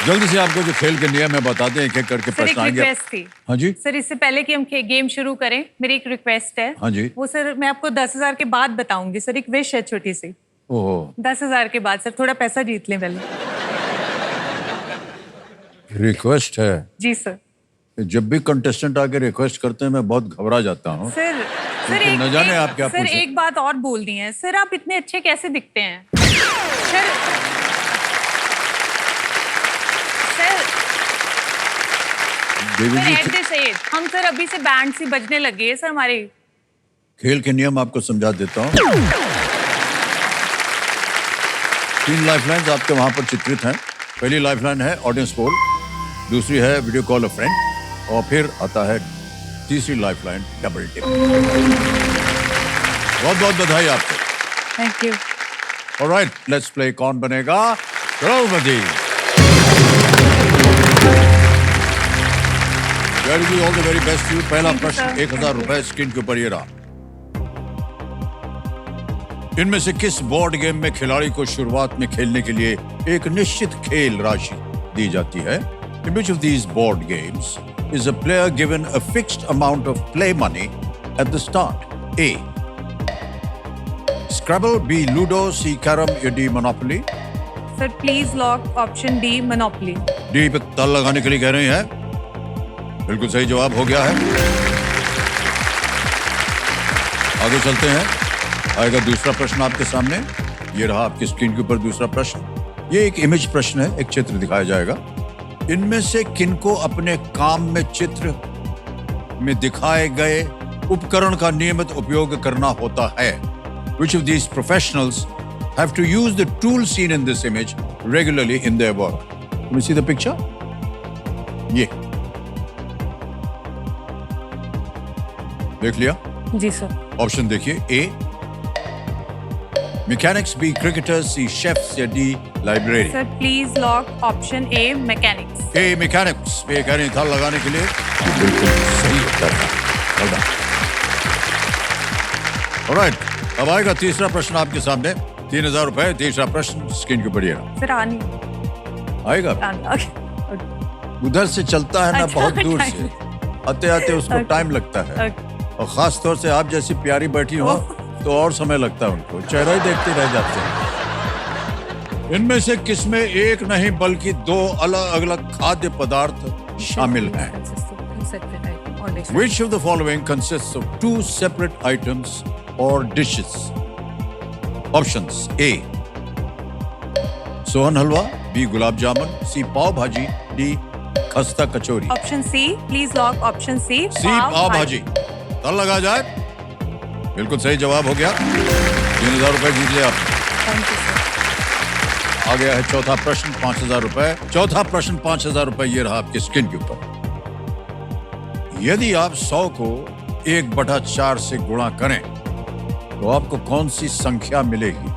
जल्दी से आपको जो खेल के नियम है बताते हैं, एक एक करके सर एक प्रश्न आएंगे। रिक्वेस्ट थी। हाँ जी। सर इससे पहले कि हम गेम शुरू करें, मेरी एक रिक्वेस्ट है। हाँ जी। वो सर मैं आपको 10,000 के बाद बताऊंगी सर, एक विश है छोटी सी। ओहो, 10,000 के बाद सर, थोड़ा पैसा जीत लें पहले। रिक्वेस्ट है। जी सर। जब भी कंटेस्टेंट आके रिक्वेस्ट करते हैं मैं बहुत घबरा जाता हूँ। सर लेकिन न जाने आप क्या सर पूछे। एक बात और बोलनी है सर, आप इतने अच्छे कैसे दिखते हैं sir? Devi sir ji, at this age हम सर अभी से बैंड सी बजने लगे हैं सर हमारे। खेल के नियम आपको समझा देता हूँ। 3 लाइफलाइंस आपके वहां पर चित्रित हैं। पहली लाइफलाइन है ऑडियंस पोल, दूसरी है वीडियो कॉल अ फ्रेंड, और फिर आता है तीसरी लाइफलाइन डबल टिप। बहुत बहुत बधाई आपको। Thank you. Alright, let's play Kaun Banega Crorepati. Very all the very best you. पहला Thank you, प्रश्न sir. 1,000 रुपए स्क्रीन के ऊपर ये रहा। इनमें से किस बोर्ड गेम में खिलाड़ी को शुरुआत में खेलने के लिए एक निश्चित खेल राशि दी जाती है? In which of these board games is a player given a fixed amount of play money at the start? A. Scrabble, B. Ludo, C. Carrom, या D. Monopoly? Sir please lock option D monopoly. D पे ताल लगाने के लिए कह रही हैं। बिल्कुल सही जवाब हो गया है। आगे चलते हैं। आएगा दूसरा प्रश्न आपके सामने। ये रहा आपकी स्क्रीन के ऊपर दूसरा प्रश्न। ये एक इमेज प्रश्न है, एक चित्र दिखाया जाएगा। इनमें से किनको अपने काम में चित्र में दिखाए गए उपकरण का नियमित उपयोग करना होता है? Which of these professionals have to use the tool seen in this image regularly in their work? Can you see the picture? ये देख लिया? जी सर। ऑप्शन देखिए। ए मैकेनिक्स, बी क्रिकेटर्स, सी शेफ्स, या D library? Sir please lock option A mechanics. A mechanics पे कह रही था लगाने के लिए। बिल्कुल सही उत्तर है। Well done. Alright, अब आएगा तीसरा प्रश्न आपके सामने। 3,000 रुपए। तीसरा प्रश्न स्क्रीन के ऊपर ये रहा। सर आनी आएगा? उधर से चलता है ना, अच्छा, बहुत दूर time. से आते आते उसको Okay. टाइम लगता है। Okay. और खास तौर से आप जैसी प्यारी बैठी हो तो और समय लगता है उनको, चेहरा ही देखते रह जाते हैं। इनमें से किसमें एक नहीं बल्कि 2 अलग अलग खाद्य पदार्थ शामिल हैं? Which of the following consists of 2 separate items or dishes? Options: A. Sohan halwa, B. Gulab jamun, C. Pav bhaji, D. Khasta kachori? Option C please lock option C C pav bhaji. तल लगा जाए। बिल्कुल सही जवाब हो गया। 3,000 रुपए जीत लिया आपने। Thank you sir. आ गया है चौथा प्रश्न, 5,000 रुपए। चौथा प्रश्न 5,000 रुपए ये रहा आपके स्क्रीन के ऊपर। यदि आप 100 को 1/4 से गुणा करें तो आपको कौन सी संख्या मिलेगी?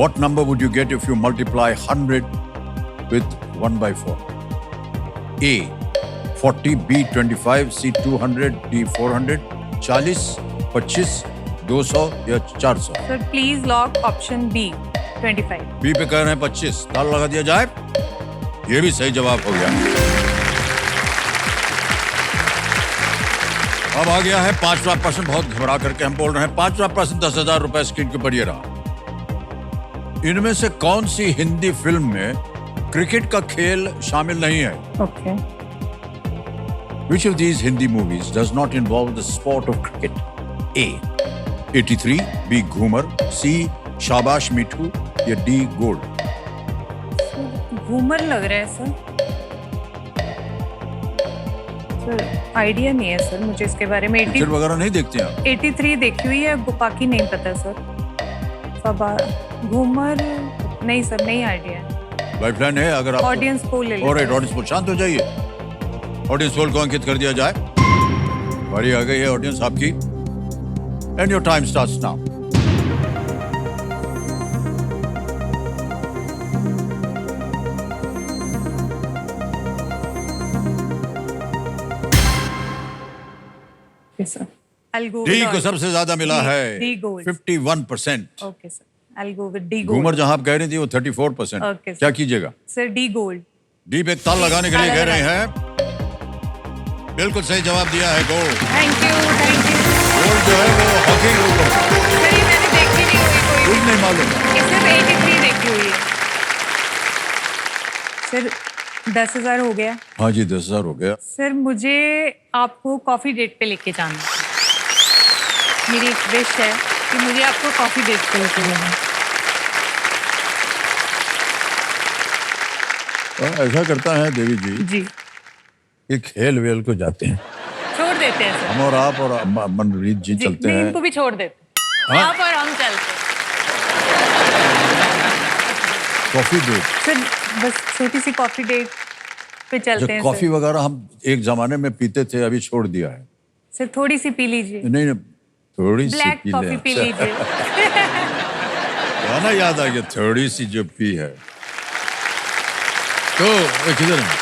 What number would you get if you multiply 100 with 1/4? A. 40, B. 25, C. 200, D. 400, 40, 25, 200 या 400? Sir please lock option B 25। B पे कह रहे हैं 25। ताल लगा दिया जाए। ये भी सही जवाब हो गया। अब आ गया है 5वां प्रश्न। बहुत घबरा करके हम बोल रहे हैं। 5वां प्रश्न 10,000 रुपए स्क्रीन के ऊपर ये रहा। इनमें से कौन सी हिंदी फिल्म में क्रिकेट का खेल शामिल नहीं है? Okay. Which of these Hindi movies does not involve the sport of cricket? A. 83, B. Ghoomar, C. शाबाश मिठू, या D. गोल्ड? घूमर लग रहा है सर। सर आइडिया नहीं है सर मुझे इसके बारे में। पिक्चर वगैरह नहीं देखते हैं आप? 83 देखी हुई है, बाकी नहीं पता सर। घूमर नहीं सर, नहीं आइडिया है। लाइफलाइन है अगर आप। ऑडियंस पोल ले और ऑडियंस पोल। शांत हो जाइए। ऑडियंस पोल को अंकित कर दिया जाए। बारी आ गई है ऑडियंस आपकी। And your time starts now. Sir I'll go D with को सबसे ज्यादा मिला है D gold. 51%। Okay sir I'll go with D gold। Ghoomar जहां आप कह रही थी वो 34%। Okay, sir. क्या कीजिएगा? Sir D gold. डीप एक ताल लगाने के लिए कह रहे हैं। बिल्कुल सही जवाब दिया है, gold. Thank you, thank you. Gold जो है वो हॉकी के ऊपर सर ये मैंने देखी नहीं हुई कोई कुछ नहीं मालूम। ये सिर्फ 83 देखी हुई है। सर 10,000 हो गया। हाँ जी, 10,000 हो गया। सर मुझे आपको कॉफी डेट पे लेके जाना है। मेरी एक विश है कि मुझे आपको कॉफी डेट पे लेके जाना है। ऐसा करता है देवी जी जी, कि खेल वेल को जाते हैं छोड़ देते हैं सर। हम, और आप और मनरीत जी जी, चलते नहीं, हैं। इनको भी छोड़ देते हैं। हाँ? आप और हम चलते हैं। कॉफी डेट, सर बस छोटी सी कॉफी डेट पे चलते जो हैं कॉफी सर। वगैरह हम एक जमाने में पीते थे, अभी छोड़ दिया है। सर थोड़ी सी पी लीजिए, नहीं नहीं, थोड़ी सी ब्लैक पी कॉफी लें। पी लीजिए। गाना याद आ गया, थोड़ी सी जो पी है। तो किधर है?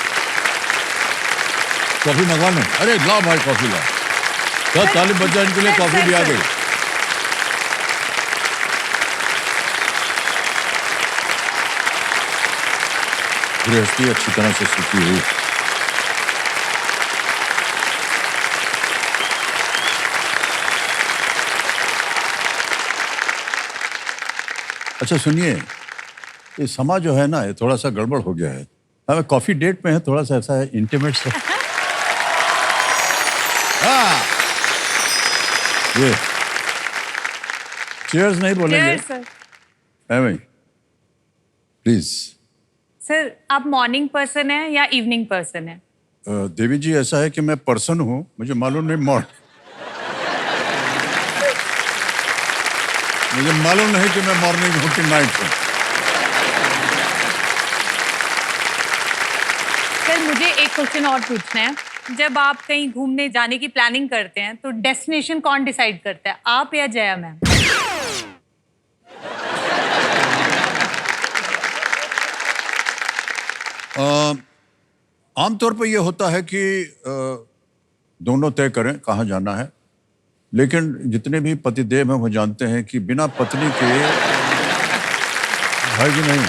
कॉफी मंगवा लें। अरे लाओ भाई, कॉफी लाओ। तो तालिब बच्चा इनके लिए कॉफी भी आ गई। गृहस्थी अच्छी तरह से सीखी हुई। अच्छा सुनिए, ये समा जो है ना, ये थोड़ा सा गड़बड़ हो गया है। हमें कॉफी डेट में है, थोड़ा सा ऐसा है इंटीमेट सा। हाँ, ये चीयर्स नहीं बोलेंगे, Cheers, सर। है भाई, प्लीज। सर आप मॉर्निंग पर्सन है या इवनिंग पर्सन है? देवी जी, ऐसा है कि मैं पर्सन हूँ, मुझे मालूम नहीं मुझे मालूम नहीं कि मैं मॉर्निंग हूँ कि नाइट हूँ। सर मुझे एक क्वेश्चन और पूछना है। जब आप कहीं घूमने जाने की प्लानिंग करते हैं तो डेस्टिनेशन कौन डिसाइड करता है, आप या जया मैम? आमतौर पर यह होता है कि दोनों तय करें कहाँ जाना है, लेकिन जितने भी पतिदेव हैं वो जानते हैं कि बिना पत्नी के है कि नहीं।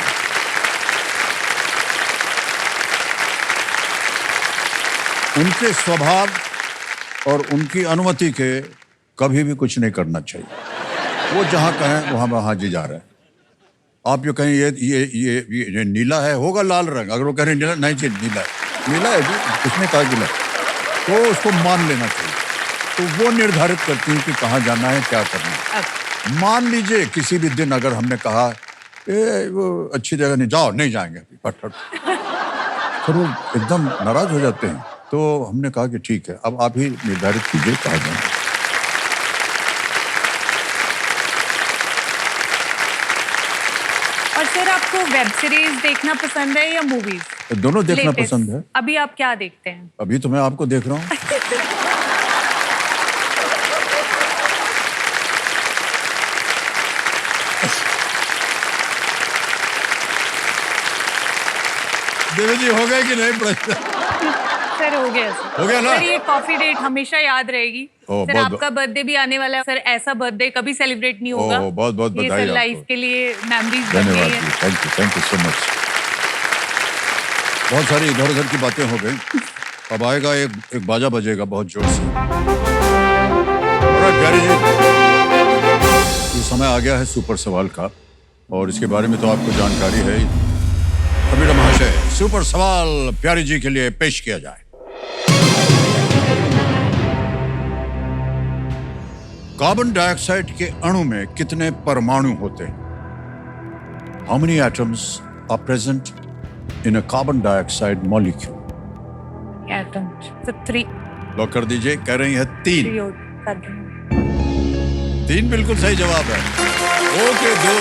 उनके स्वभाव और उनकी अनुमति के कभी भी कुछ नहीं करना चाहिए। वो जहाँ कहें वहाँ वहाँ जी जा रहे हैं। आप जो कहें ये नीला है, होगा लाल रंग। अगर वो कह रहे नीला, नहीं चाहिए, नीला है, नीला है जी, किसने कहा नीला, तो उसको मान लेना चाहिए। तो वो निर्धारित करती हैं कि कहाँ जाना है, क्या करना है। मान लीजिए किसी भी दिन अगर हमने कहा वो अच्छी जगह नहीं, जाओ, नहीं जाएंगे, फट फिर वो एकदम नाराज हो जाते हैं। तो हमने कहा कि ठीक है, अब आप ही निर्धारित कीजिए कहाँ जाना है। और सर आपको वेब सीरीज देखना पसंद है या मूवीज? दोनों देखना पसंद है। अभी आप क्या देखते हैं? अभी तो मैं आपको देख रहा हूँ। देवी जी, हो गए कि नहीं प्रश्न? सर हो गया सर। हो गया ना? सर ये कॉफी डेट हमेशा याद रहेगी। ओह, सर बहुत- आपका बर्थडे भी आने वाला है सर, ऐसा बर्थडे कभी सेलिब्रेट नहीं होगा। ओह, बहुत-बहुत ये बधाई सर लाइफ आपको। के लिए मेमोरीज बन धन्यवाद गई जी, है। Thank you so much. बहुत सारी इधर उधर की बातें हो गई। अब आएगा एक बाजा बजेगा बहुत जोर से। Alright, प्यारे जी, ये समय आ गया है सुपर सवाल का, और इसके बारे में तो आपको जानकारी है। कबीर महाशय, सुपर सवाल प्यारे जी के लिए पेश किया जाए। कार्बन डाइऑक्साइड के अणु में कितने परमाणु होते हैं? How many atoms are present in a carbon dioxide molecule? Atoms. So 3 lock कर दीजिए। कह रही है 3। कर दूंगा। 3 बिल्कुल सही जवाब है। ओके 2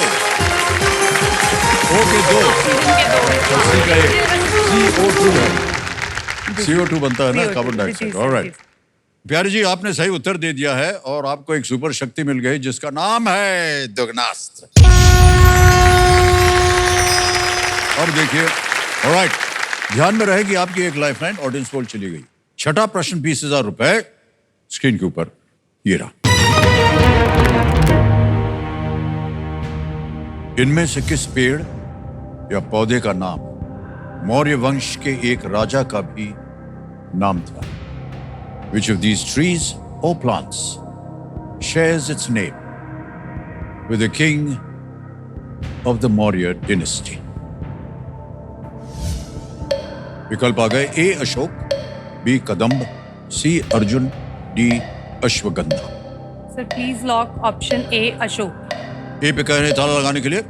CO2 है। CO2 बनता है ना, कार्बन डाइऑक्साइड। ऑलराइट प्यारे जी, आपने सही उत्तर दे दिया है और आपको एक सुपर शक्ति मिल गई जिसका नाम है दुगनास्त्र। अब देखिए, ऑलराइट, ध्यान में रहेगी आपकी एक लाइफलाइन ऑडियंस पोल चली गई। छठा प्रश्न 20,000 रुपए स्क्रीन के ऊपर ये रहा। इनमें से किस पेड़ या पौधे का नाम मौर्य वंश के एक राजा का भी नाम था. Which of these trees or plants shares its name with the king of the Maurya dynasty? विकल्प आ गए. A. अशोक, B. कदम्ब, C. अर्जुन, D. Ashwagandha. Sir please lock option A अशोक. ए पे कह रहे हैं ताला लगाने के लिए.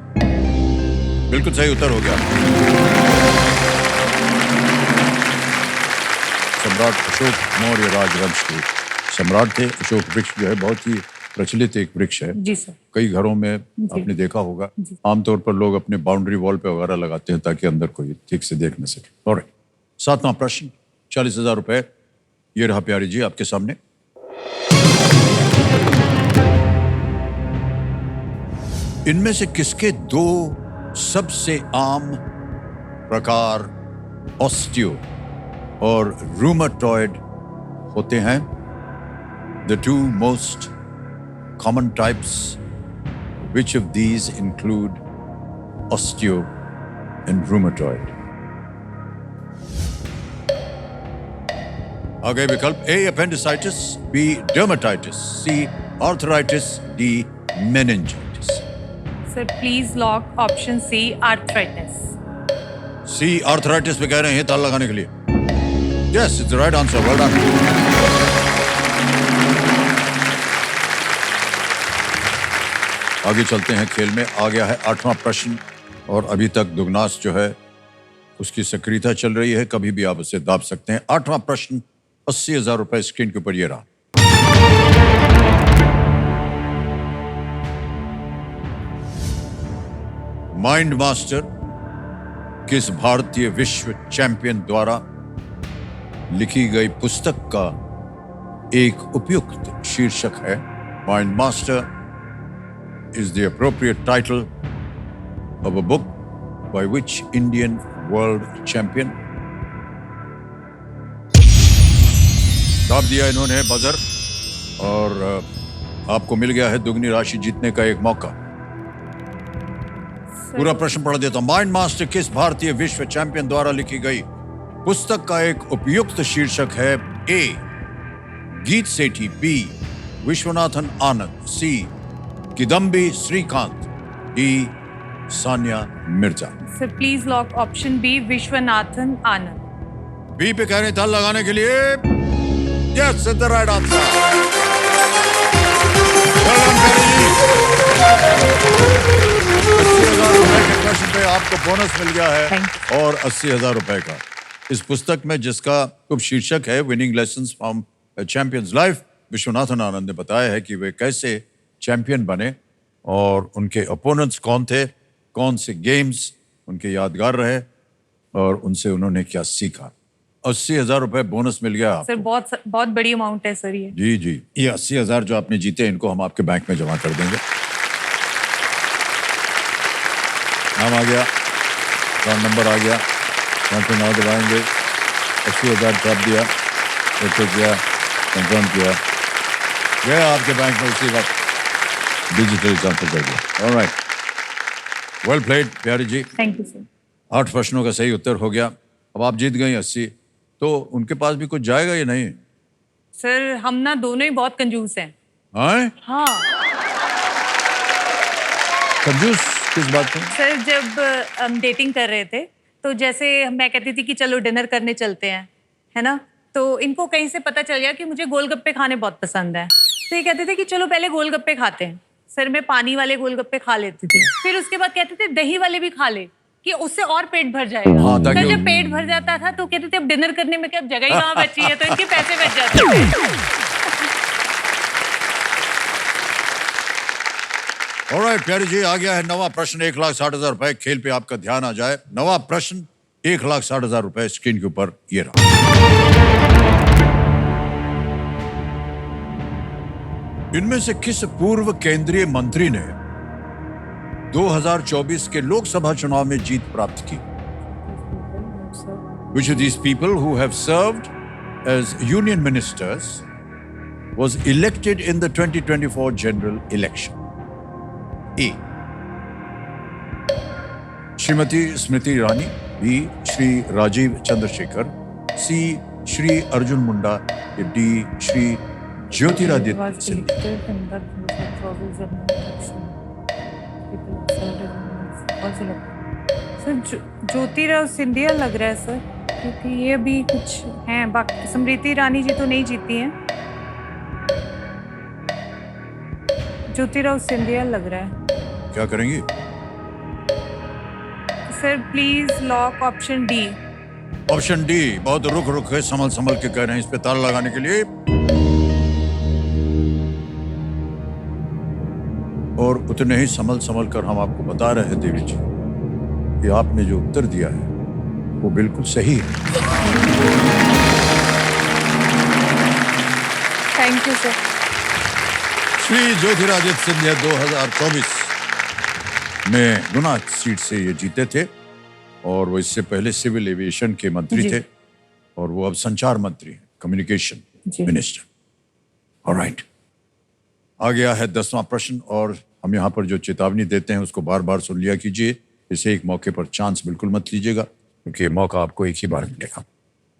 बिल्कुल सही उत्तर हो गया. सम्राट अशोक मौर्य राजवंश के सम्राट थे. अशोक वृक्ष जो है बहुत ही प्रचलित एक वृक्ष है. जी सर. कई घरों में आपने देखा होगा. आमतौर पर लोग अपने बाउंड्री वॉल पे वगैरह लगाते हैं ताकि अंदर कोई ठीक से देख न सके. ऑलराइट, 7वां प्रश्न, 40,000 रुपए. ये रहा प्यारी जी आपके सामने. इनमें से किसके दो सबसे आम प्रकार ऑस्टियो और रूमेटॉइड होते हैं? The two most common types, which of these include osteo and rheumatoid? आगे विकल्प. A. appendicitis, B. dermatitis, C. arthritis, D. meningitis. Sir please lock option C arthritis. C. arthritis पे कह रहे हैं ताला लगाने के लिए. Yes, it's the right answer. Well done. आगे चलते हैं खेल में. आ गया है 8वां प्रश्न और अभी तक दुगनास जो है उसकी सक्रियता चल रही है. कभी भी आप उसे दाब सकते हैं. 8वां प्रश्न, 80,000 रुपए स्क्रीन के ऊपर ये रहा. माइंड मास्टर किस भारतीय विश्व चैंपियन द्वारा लिखी गई पुस्तक का एक उपयुक्त शीर्षक है? Mind master is the appropriate title of a book by which Indian world champion? दाब दिया इन्होंने बजर और आपको मिल गया है दुगनी राशि जीतने का एक मौका. पूरा प्रश्न पढ़ देता हूं. माइंड मास्टर किस भारतीय विश्व चैंपियन द्वारा लिखी गई पुस्तक का एक उपयुक्त शीर्षक है? A. Geet Sethi, B. Viswanathan Anand, C. Kidambi Srikanth, D. Sania Mirza. Sir please lock option B Viswanathan Anand. B पे कह रहे हैं ताला लगाने के लिए. Yes, it's the right answer. प्रश्न पे आपको बोनस मिल गया है और 80,000 रुपए का. इस पुस्तक में जिसका उप शीर्षक है winning lessons from champions life, Viswanathan Anand ने बताया है कि वे कैसे चैंपियन बने और उनके ओपोनेंट्स कौन थे, कौन से गेम्स उनके यादगार रहे और उनसे उन्होंने क्या सीखा. 80,000 रुपए बोनस मिल गया आपको. सर बहुत बड़ी अमाउंट है सर ये. जी जी, ये 80,000 जो आपने जीते इनको हम आपके बैंक में जमा कर देंगे. नाम आ गया, अकाउंट नंबर आ गया, बैंक में नाम दबाएंगे. 80,000 छाप दिया, ओके किया, कंफर्म किया, गया आपके बैंक में उसी वक्त डिजिटल ट्रांसफर कर दिया. ऑलराइट, वेल प्लेड प्यारी जी. Thank you sir. 8 प्रश्नों का सही उत्तर हो गया. अब आप जीत गई 80. तो उनके पास भी कुछ जाएगा या नहीं? सर हम ना दोनों ही बहुत कंजूस हैं. हाँ, कंजूस किस बात में? सर जब हम डेटिंग कर रहे थे तो जैसे मैं कहती थी कि चलो डिनर करने चलते हैं, है ना, तो इनको कहीं से पता चल गया कि मुझे गोलगप्पे खाने बहुत पसंद है. तो ये कहते थे कि चलो पहले गोलगप्पे खाते हैं. सर मैं पानी वाले गोलगप्पे खा लेती थी, फिर उसके बाद कहते थे दही वाले भी खा ले कि उससे और पेट भर जाएगा. हाँ, सर जब पेट भर जाता था तो कहते थे अब डिनर करने में क्या जगह ही कहाँ बची है, तो इनके पैसे बच जाते थे. ऑलराइट प्यारी जी, आ गया है 9वां प्रश्न, 1,60,000 रुपए. खेल पे आपका ध्यान आ जाए. 9वां प्रश्न, 1,60,000 रुपए स्क्रीन के ऊपर ये रहा. इनमें से किस पूर्व केंद्रीय मंत्री ने 2024 के लोकसभा चुनाव में जीत प्राप्त की? Which of these people who have served as union ministers was elected in the 2024 general election? A. Shrimati Smriti Irani, B Shri Rajeev Chandrasekhar, C Shri Arjun Munda, या डी श्री ज्योतिरादित्य सिंधिया। सर ज्योतिराव सिंधिया लग रहा है सर, क्योंकि ये भी कुछ हैं, बाकी स्मृति ईरानी जी तो नहीं जीती हैं। ज्योतिराव सिंधिया लग रहा है क्या करेंगी? Sir. Please lock option D. Option D. बहुत रुक रुक है, संभल संभल के कह रहे हैं इस पे ताला लगाने के लिए। और उतने ही संभल संभल कर हम आपको बता रहे हैं देवी जी कि आपने जो उत्तर दिया है वो बिल्कुल सही है। Thank you sir. Shri Jyotiraditya Scindia 2024 में गुना सीट से ये जीते थे और वो इससे पहले सिविल एविएशन के मंत्री थे और वो अब संचार मंत्री हैं, कम्युनिकेशन मिनिस्टर। ऑलराइट, आ गया है 10वां प्रश्न और हम यहाँ पर जो चेतावनी देते हैं उसको बार बार सुन लिया कीजिए। इसे एक मौके पर चांस बिल्कुल मत लीजिएगा क्योंकि मौका आपको एक ही बार मिलेगा।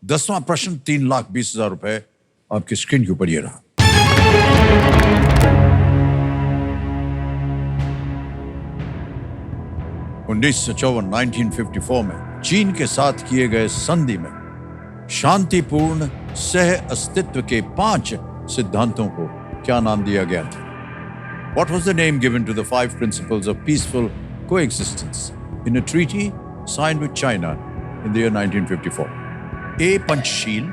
10वां प्रश्न 3,20,000 रुपए आपकी स्क्रीन के ऊपर ये रहा। उन्नीस 1954 में चीन के साथ किए गए संधि में शांतिपूर्ण सह अस्तित्व के 5 सिद्धांतों को क्या नाम दिया गया था? What was the name given to the 5 principles of peaceful coexistence in a treaty signed with China in the year 1954? A. Panchशील,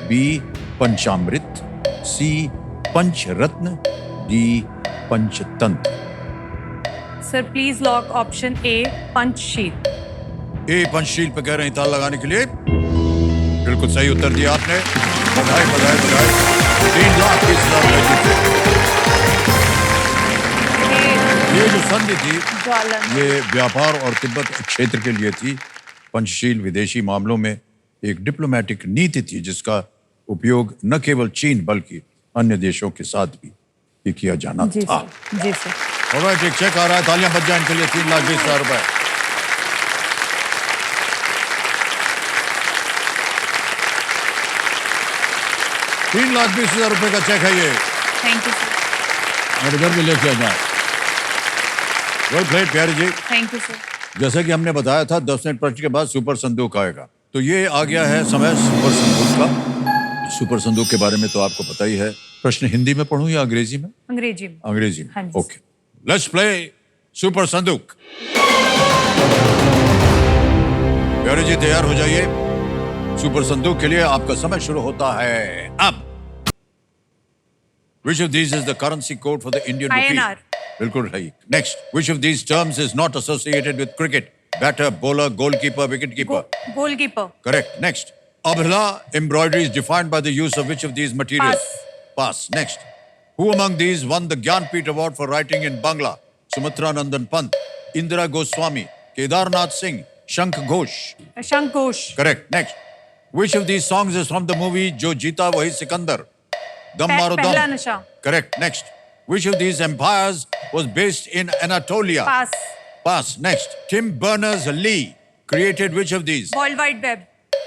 B. Panchamrit, C. Panchratna, D. Panchatantra. Sir please lock option A Panchsheel. A Panchsheel पे कह रहे हैं ताला लगाने के लिए। बिल्कुल सही उत्तर दिया आपने। बधाई बधाई बधाई। 3,20,000 रुपए जीते। ये जो संधि थी ये व्यापार और तिब्बत क्षेत्र के लिए थी। पंचशील विदेशी मामलों में एक डिप्लोमेटिक नीति थी जिसका उपयोग न केवल चीन बल्कि अन्य देशों के साथ भी किया जाना था। जी सर। ऑलराइट, एक चेक आ रहा है, तालियां बज जाए इनके लिए। 3,20,000 रुपए। ₹3,20,000 का चेक है ये। Thank you sir. मेरे घर में लेके आ जाए। वेल प्लेड प्यारे जी। Thank you sir. जैसे कि हमने बताया था 10 मिनट प्रश्न के बाद सुपर संदूक आएगा, तो ये आ गया है समय सुपर संदूक का। सुपर संदूक के बारे में तो आपको पता ही है। प्रश्न हिंदी में पढ़ूं या अंग्रेजी में? अंग्रेजी में। अंग्रेजी में। हाँ जी। ओके, लेट्स प्ले सुपर संदूक। प्यारे जी तैयार हो जाइए। सुपर संदूक के लिए आपका समय शुरू होता है अब। Which of these is the currency code for the Indian rupee? INR. बिल्कुल सही। Next, which of these terms is not associated with cricket? Batter, bowler, goalkeeper, wicketkeeper. Goalkeeper. Correct. Next, abhla embroidery is defined by the use of which of these materials? Pass. Next, who among these won the Gyanpith Award for writing in Bangla? Sumatra Nandan Pant, Indira Goswami, Kedarnath Singh, Shankh Ghosh. शंख Ghosh. Correct. Next, which of these songs is from the movie Jo Jeeta Wahi Sikandar? Dam Maro Dam. पहला नशा। Correct. Next, which of these empires was based in Anatolia? Pass. Pass. Next, Tim Berners-Lee created which of these? World wide web.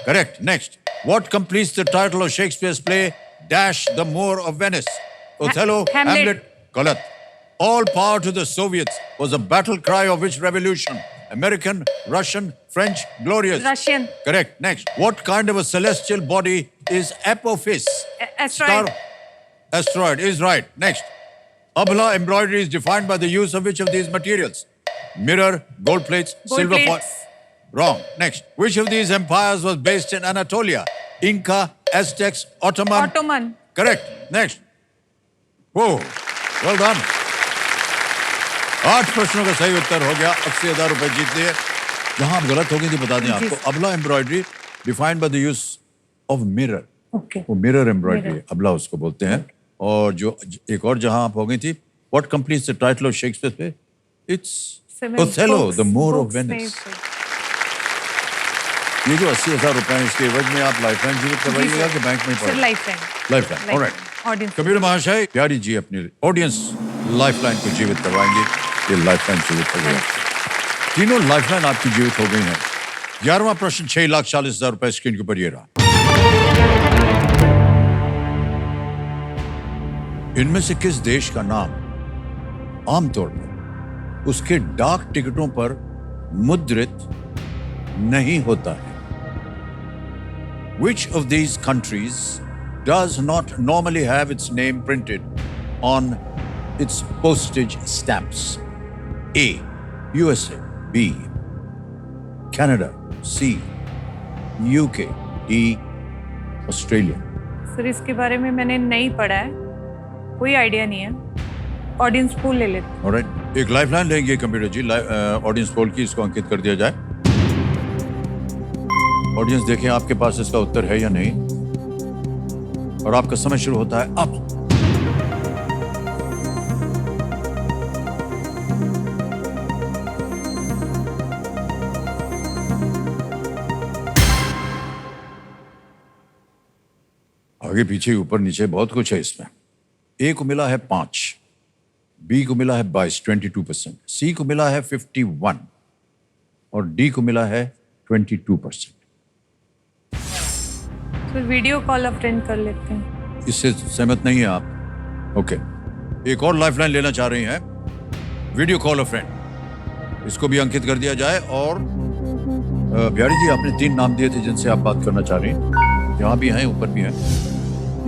Correct. Next, what completes the title of Shakespeare's play Dash the Moor of Venice? Othello, Hamlet. Galat. All power to the Soviets was a battle cry of which revolution? American, Russian, French, glorious. Russian. Correct. Next, what kind of a celestial body is Apophis? Asteroid. Asteroid is right. Next, Abhala embroidery is defined by the use of which of these materials? Mirror, gold plates, Gold silver foil. plates. Wrong. Next, which of these empires was based in Anatolia? Inca, Aztecs, Ottoman. Ottoman. Correct. Next. Whoa, well done. 8 प्रश्नों का सही उत्तर हो गया। 80,000 रुपए जीत लिए। जहां आप गलत हो गई थी बता दें आपको। अबला embroidery defined by the use of mirror. Okay. वो मिरर एम्ब्रॉयडरी अबला उसको बोलते हैं। और जो एक और जहां आप हो गई थी, what completes the title of Shakespeare पे? It's Othello the Moor of Venice. ये जो 80,000 रुपए हैं इसके एवज में आप लाइफलाइन जीवित करवाइएगा कि बैंक में sir lifeline. Lifeline. Alright. Audience. Kabir महाशय, प्यारी जी अपनी ऑडियंस लाइफलाइन को जीवित करवाएंगे। ये लाइफलाइन जीवित हो गया। तीनों लाइफलाइन आपकी जीवित हो गई हैं। 11वां प्रश्न 6,40,000 रुपए स्क्रीन के ऊपर ये रहा। इनमें से किस देश का नाम आमतौर पर उसके डाक टिकटों पर मुद्रित नहीं होता है? Which of these countries does not normally have its name printed on its postage stamps? A. USA. B. Canada. C. UK. D. Australia. Sir इसके बारे में मैंने नहीं पढ़ा है, कोई आइडिया नहीं है। ऑडियंस पोल ले लेते हैं। ऑलराइट, एक लाइफलाइन लेंगे कंप्यूटर जी, ऑडियंस पोल की, इसको अंकित कर दिया जाए। ऑडियंस देखें आपके पास इसका उत्तर है या नहीं, और आपका समय शुरू होता है अब। आगे पीछे ऊपर नीचे बहुत कुछ है इसमें। ए को मिला है 5, बी को मिला है 22 22%, सी को मिला है 51 और डी को मिला है 22%। तो वीडियो कॉल अ फ्रेंड कर लेते हैं। इससे सहमत नहीं है आप? ओके, एक और लाइफलाइन लेना चाह रही हैं, वीडियो कॉल अ फ्रेंड, इसको भी अंकित कर दिया जाए। और प्यारी जी, आपने 3 नाम दिए थे जिनसे आप बात करना चाह रही हैं, यहाँ भी हैं, ऊपर भी हैं।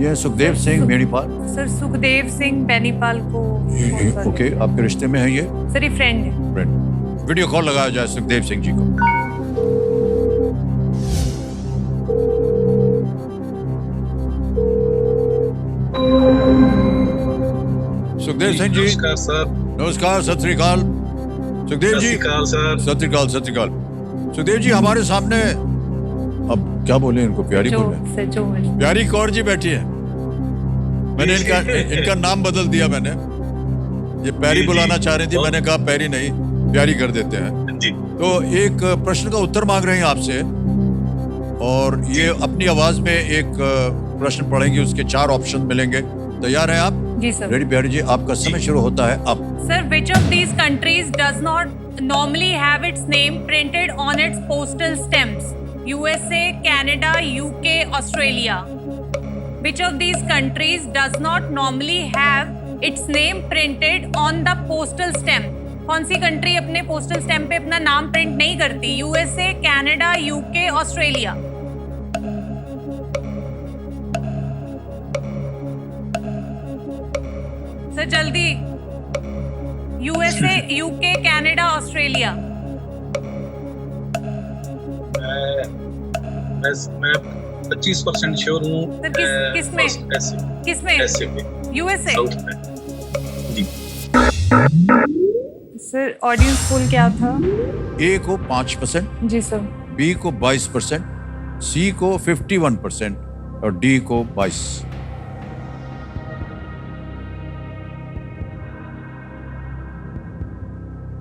ये है सुखदेव सिंह बेनीपाल। सर सुखदेव सिंह बेनीपाल को ओके, आपके रिश्ते में है ये? सर ये फ्रेंड है। फ्रेंड, वीडियो कॉल लगाया जाए सुखदेव सिंह जी को। सुखदेव सिंह जी, नमस्कार सर। नमस्कार, सत श्री अकाल। सुखदेव जी, सर। सत श्री अकाल, सत श्री अकाल। सुखदेव जी, हमारे सामने, अब क्या बोले इनको, प्यारी जो बोले? सर जो प्यारी कौर जी बैठी है। मैंने इनका नाम बदल दिया मैंने, ये प्यारी बुलाना चाह रही थी, मैंने कहा प्यारी नहीं, प्यारी कर देते हैं जी। तो एक प्रश्न का उत्तर मांग रहे हैं आपसे, और ये अपनी आवाज में एक प्रश्न पढ़ेंगे, उसके 4 ऑप्शन मिलेंगे। तैयार हैं आप? जी सर। रेडी प्यारी जी, आपका समय शुरू होता है अब। Sir, which of these countries does not normally have its name printed on its postal stamps? USA, Canada, UK, Australia. Which of these countries does not normally have its name printed on the postal stamp? कौन सी country अपने postal stamp पे अपना नाम print नहीं करती? USA, Canada, UK, Australia. Sir जल्दी, USA, UK, Canada, Australia. मैं 25% sure हूँ। सर किसमें? किसमें? यूएसए। जी सर ऑडियंस पोल क्या था? ए को 5%, जी सर। बी को 22%, सी को 51% और डी को 22।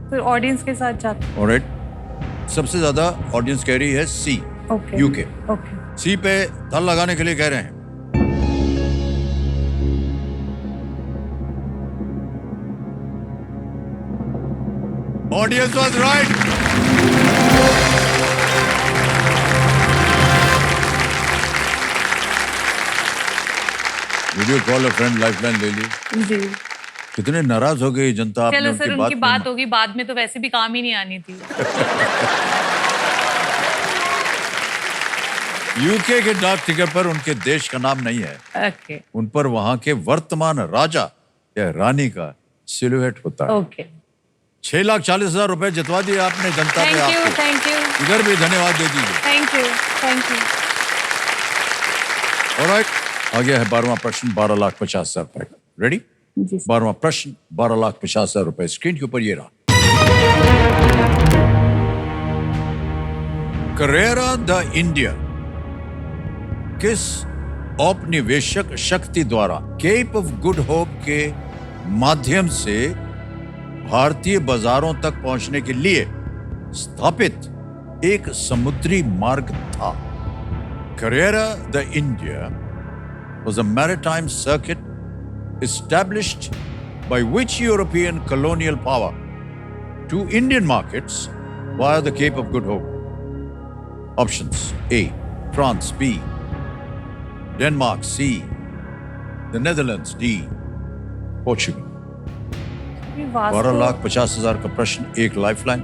फिर ऑडियंस के साथ जाते। ऑलराइट, सबसे ज्यादा ऑडियंस कह रही है सी, ओके यूके। ओके। सी पे थल लगाने के लिए कह रहे हैं। Audience was right. Video call a friend lifeline ले ली। जी। कितने नाराज हो गई जनता। चलो सर, उनकी बात होगी, बाद में तो वैसे भी काम ही नहीं आनी थी। यूके के डाक टिकट पर उनके देश का नाम नहीं है। ओके उन पर वहां के वर्तमान राजा या रानी का सिलुएट होता है। ओके। 6,40,000 रुपए जितवा दिए आपने जनता पे। थैंक यू, आपको थैंक यू, इधर भी धन्यवाद दे दीजिए। Thank you, thank you. Alright, आ गया है 12वां प्रश्न 12,50,000 रुपए का। रेडी? जी सर। 12वां प्रश्न 12,50,000 रुपए स्क्रीन के ऊपर ये रहा। करेरा द इंडिया किस औपनिवेशक शक्ति द्वारा केप ऑफ गुड होप के माध्यम से भारतीय बाजारों तक पहुंचने के लिए स्थापित एक समुद्री मार्ग था? Karera the India was a maritime circuit established by which European colonial power to Indian markets via the Cape of Good Hope? Options: A. France. B. Denmark. C. The Netherlands. D. Portugal. 12,50,000 का प्रश्न, एक lifeline.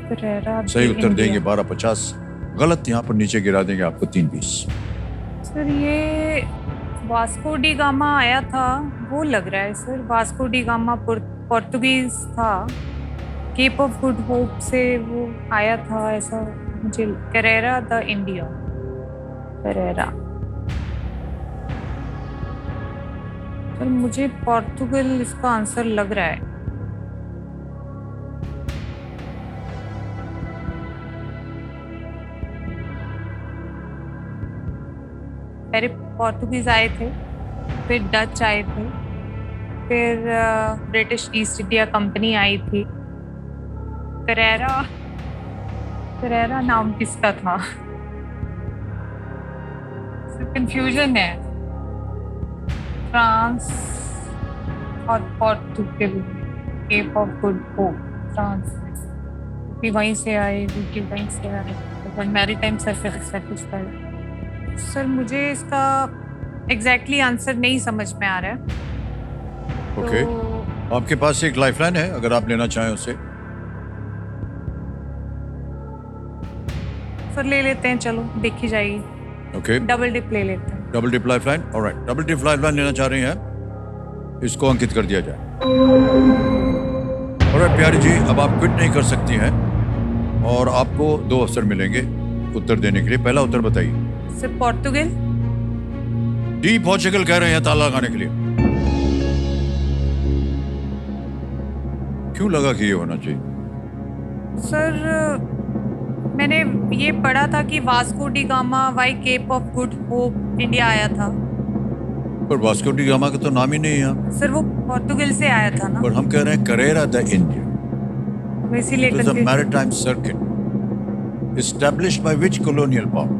सही उत्तर देंगे 12,50, गलत यहाँ पर नीचे गिरा देंगे आपको 3,20। सर ये वास्को डी गामा आया था, वो लग रहा है sir. Vasco da gamma Portuguese था, केप ऑफ गुड होप से वो आया था ऐसा मुझे। Karera the India, Karera. Sir मुझे पोर्तुगल इसका आंसर लग रहा है। पहले पोर्तुगीज आए थे, फिर डच आए थे, फिर ब्रिटिश ईस्ट इंडिया कंपनी आई थी। करेरा नाम किसका था? कंफ्यूजन है। फ्रांस और Portugal, Cape of Good Hope, France भी वहीं से आए, यूके वहीं से आए, मैरीटाइम सर्फेस। सर मुझे इसका एग्जैक्टली आंसर नहीं समझ में आ रहा है। ओके, आपके पास एक लाइफलाइन है अगर आप लेना चाहें उसे। सर ले लेते हैं, चलो देखी जाएगी। ओके, डबल डिप ले लेते हैं। Double dip lifeline. Alright, double dip lifeline लेना चाह रही हैं, इसको अंकित कर दिया जाए। ऑलराइट प्यारी जी, अब आप क्विट नहीं कर सकती हैं और आपको 2 अवसर मिलेंगे उत्तर देने के लिए। पहला उत्तर बताइए। सर पोर्तुगल। डी पोर्चुगल कह रहे हैं ताला लगाने के लिए। क्यों लगा कि ये होना चाहिए? सर मैंने ये पढ़ा था कि Vasco da Gama via Cape of Good Hope India आया था। पर वास्को डी गामा का तो नाम ही नहीं है यहाँ। सर वो पोर्तुगल से आया था ना। पर हम कह रहे हैं करेरा द इंडिया। मैं इसीलिए It was a confused- maritime circuit established by which colonial power?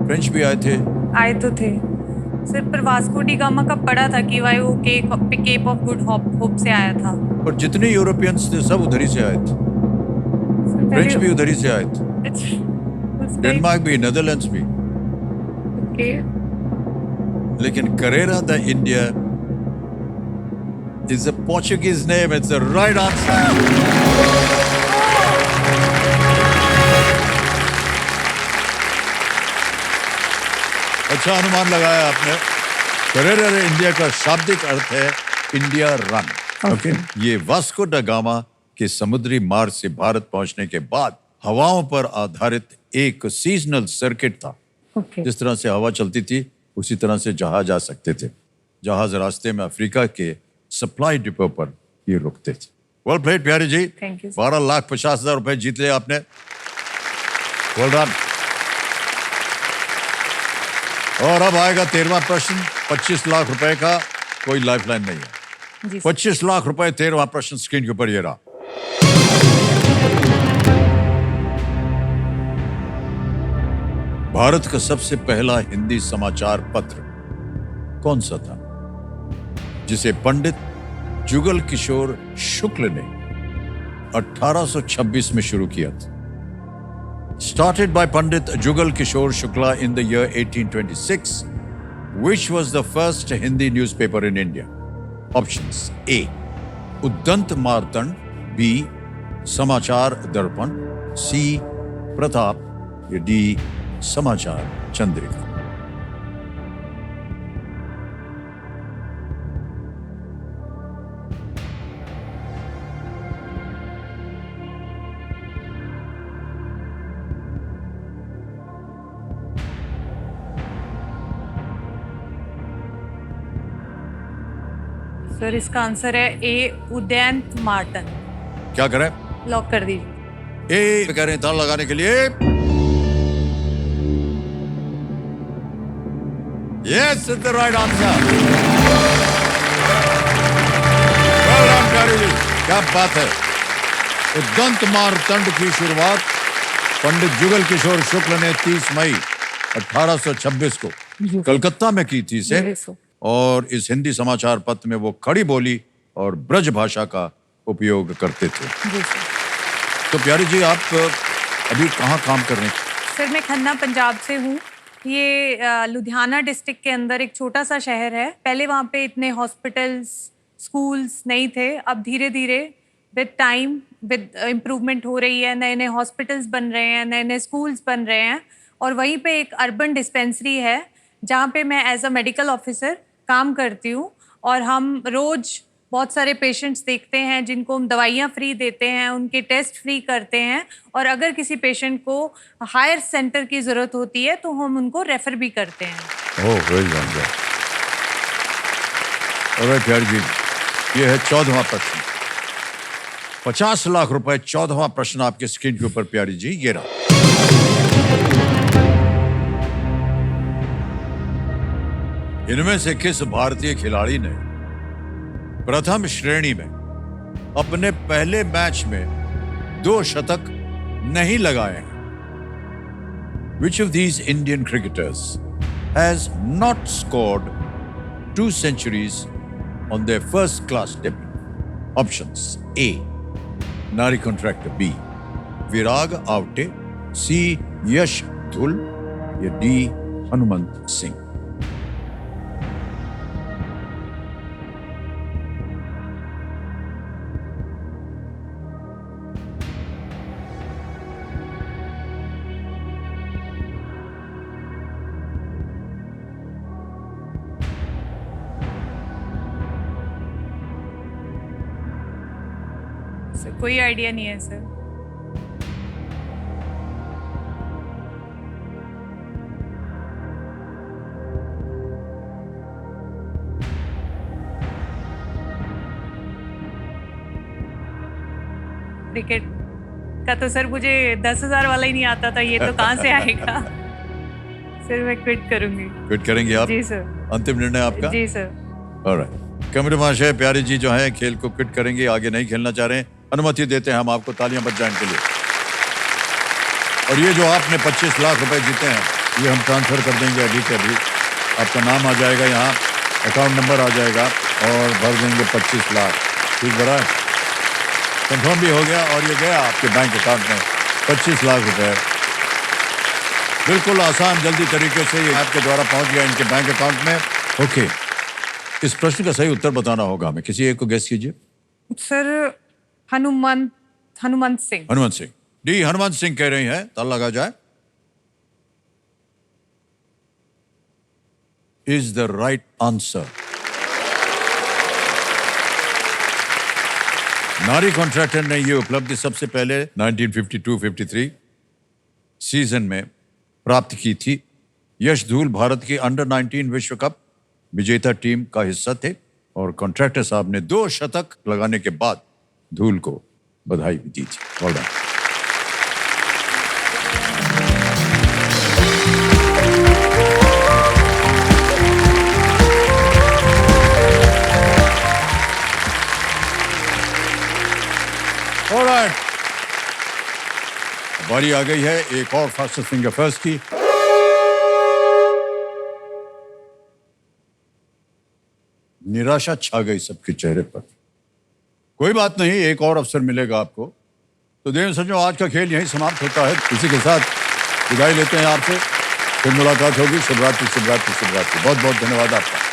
French भी आए थे। आए तो थे सर, पर वास्को डी गामा का पढ़ा था कि वाई वो केप ऑफ गुड होप से आया था। पर जितने यूरोपियंस थे सब उधर ही से आए थे। फ्रेंच भी उधर ही से आए थे, डेनमार्क भी, नेदरलैंड्स भी। लेकिन Karera the India is a Portuguese name. It's the right answer. अच्छा अनुमान लगाया आपने। करेरा द इंडिया का शाब्दिक अर्थ है इंडिया रन। ओके, ये वास्को ड गामा के समुद्री मार्ग से भारत पहुंचने के बाद हवाओं पर आधारित एक सीजनल सर्किट था। जिस तरह से हवा चलती थी उसी तरह से जहाज आ सकते थे। जहाज रास्ते में अफ्रीका के सप्लाई डिपो पर ये रुकते थे। वेल प्लेड प्यारी जी, Thank you, sir. 12,50,000 रुपए जीत लिया आपने। Well done. और अब आएगा 13वां प्रश्न, 25 लाख रुपए का। कोई लाइफलाइन नहीं है। जी 25 लाख रुपए, 13वां प्रश्न स्क्रीन के ऊपर ये रहा। भारत का सबसे पहला हिंदी समाचार पत्र कौन सा था जिसे पंडित जुगल किशोर शुक्ल ने 1826 में शुरू किया था? Started by Pandit Jugal Kishore Shukla in the year 1826, which was the first Hindi newspaper in India? Options: A. Uddant Martand, B. Samachar Darpan, C. Pratap, D. Samachar Chandrika. Sir इसका आंसर है ए, उदयंत Marton. क्या करें? Lock कर दीजिए। ए कह रहे हैं ताल लगाने के लिए। Yes, it's the right answer. Well done, प्यारी जी, क्या बात है। उद्दंत मार्तंड की शुरुआत पंडित जुगल किशोर शुक्ल ने 30 मई 1826 को कलकत्ता में की थी इसे। और इस हिंदी समाचार पत्र में वो खड़ी बोली और ब्रज भाषा का उपयोग करते थे। जी सर। तो प्यारी जी, आप अभी कहाँ काम कर रहे हैं? सर मैं खन्ना पंजाब से हूँ। ये लुधियाना डिस्ट्रिक्ट के अंदर एक छोटा सा शहर है। पहले वहाँ पे इतने हॉस्पिटल्स स्कूल्स नहीं थे। अब धीरे धीरे विद टाइम विद इम्प्रूवमेंट हो रही है, नए नए हॉस्पिटल्स बन रहे हैं, नए नए स्कूल्स बन रहे हैं। और वहीं पे एक अर्बन डिस्पेंसरी है जहाँ पे मैं एज अ मेडिकल ऑफिसर काम करती हूँ। और हम रोज़ बहुत सारे पेशेंट्स देखते हैं जिनको हम दवाइयाँ फ्री देते हैं, उनके टेस्ट फ्री करते हैं। और अगर किसी पेशेंट को हायर सेंटर की ज़रूरत होती है तो हम उनको रेफ़र भी करते हैं। Oh very good. और प्यारी जी, ये है 14वां प्रश्न। 50 लाख रुपए, 14वां प्रश्न आपके स्क्रीन के ऊपर प्यारी जी, ये रहा। इनमें से किस भारतीय खिलाड़ी ने प्रथम श्रेणी में अपने पहले मैच में 2 शतक नहीं लगाए हैं? Which of these Indian cricketers has not scored 2 centuries on their first class debut? Options: A. Nari Contractor, B. Virag Avte, C. Yash Dhul, या D. Hanumant Singh. सर कोई आइडिया नहीं है सर। क्रिकेट का तो sir मुझे 10,000 वाला ही नहीं आता था, ये तो कहाँ से आएगा। सर मैं क्विट करूंगी। क्विट करेंगे आप? जी सर। अंतिम निर्णय आपका? जी सर। ऑलराइट, कमरे महाशय, प्यारी जी जो है खेल को क्विट करेंगे, आगे नहीं खेलना चाह रहे हैं। अनुमति देते हैं हम आपको, तालियां बज जाएं इनके लिए। और ये जो आपने 25 लाख रुपए जीते हैं, ये हम ट्रांसफर कर देंगे अभी के अभी। आपका नाम आ जाएगा यहाँ, अकाउंट नंबर आ जाएगा और भर देंगे 25 लाख। ठीक भरा है? कंफर्म भी हो गया और ये गया आपके बैंक अकाउंट में 25 लाख रुपए। बिल्कुल आसान, जल्दी तरीके से ये आपके द्वारा पहुंच गया इनके बैंक अकाउंट में। ओके, इस प्रश्न का सही उत्तर बताना होगा हमें। किसी एक को गेस कीजिए। सर हनुमंत सिंह। हनुमंत सिंह, डी हनुमंत सिंह कह रही हैं, ताला लगा जाए। Is the right answer. नारी कॉन्ट्रैक्टर ने यह उपलब्धि सबसे पहले 1952-53 सीजन में प्राप्त की थी। यश धूल भारत की अंडर 19 विश्व कप विजेता टीम का हिस्सा थे और कॉन्ट्रैक्टर साहब ने 2 शतक लगाने के बाद धूल को बधाई भी दी थी। Well done. All right. बारी आ गई है एक और फास्टेस्ट फिंगर फर्स्ट की। निराशा छा गई सबके चेहरे पर। कोई बात नहीं, एक और अवसर मिलेगा आपको। तो देव सज्जनों, आज का खेल यहीं समाप्त होता है। इसी के साथ विदाई लेते हैं आपसे। फिर मुलाकात होगी। शुभ रात्रि, शुभ रात्रि, शुभ रात्रि। बहुत बहुत धन्यवाद आपका।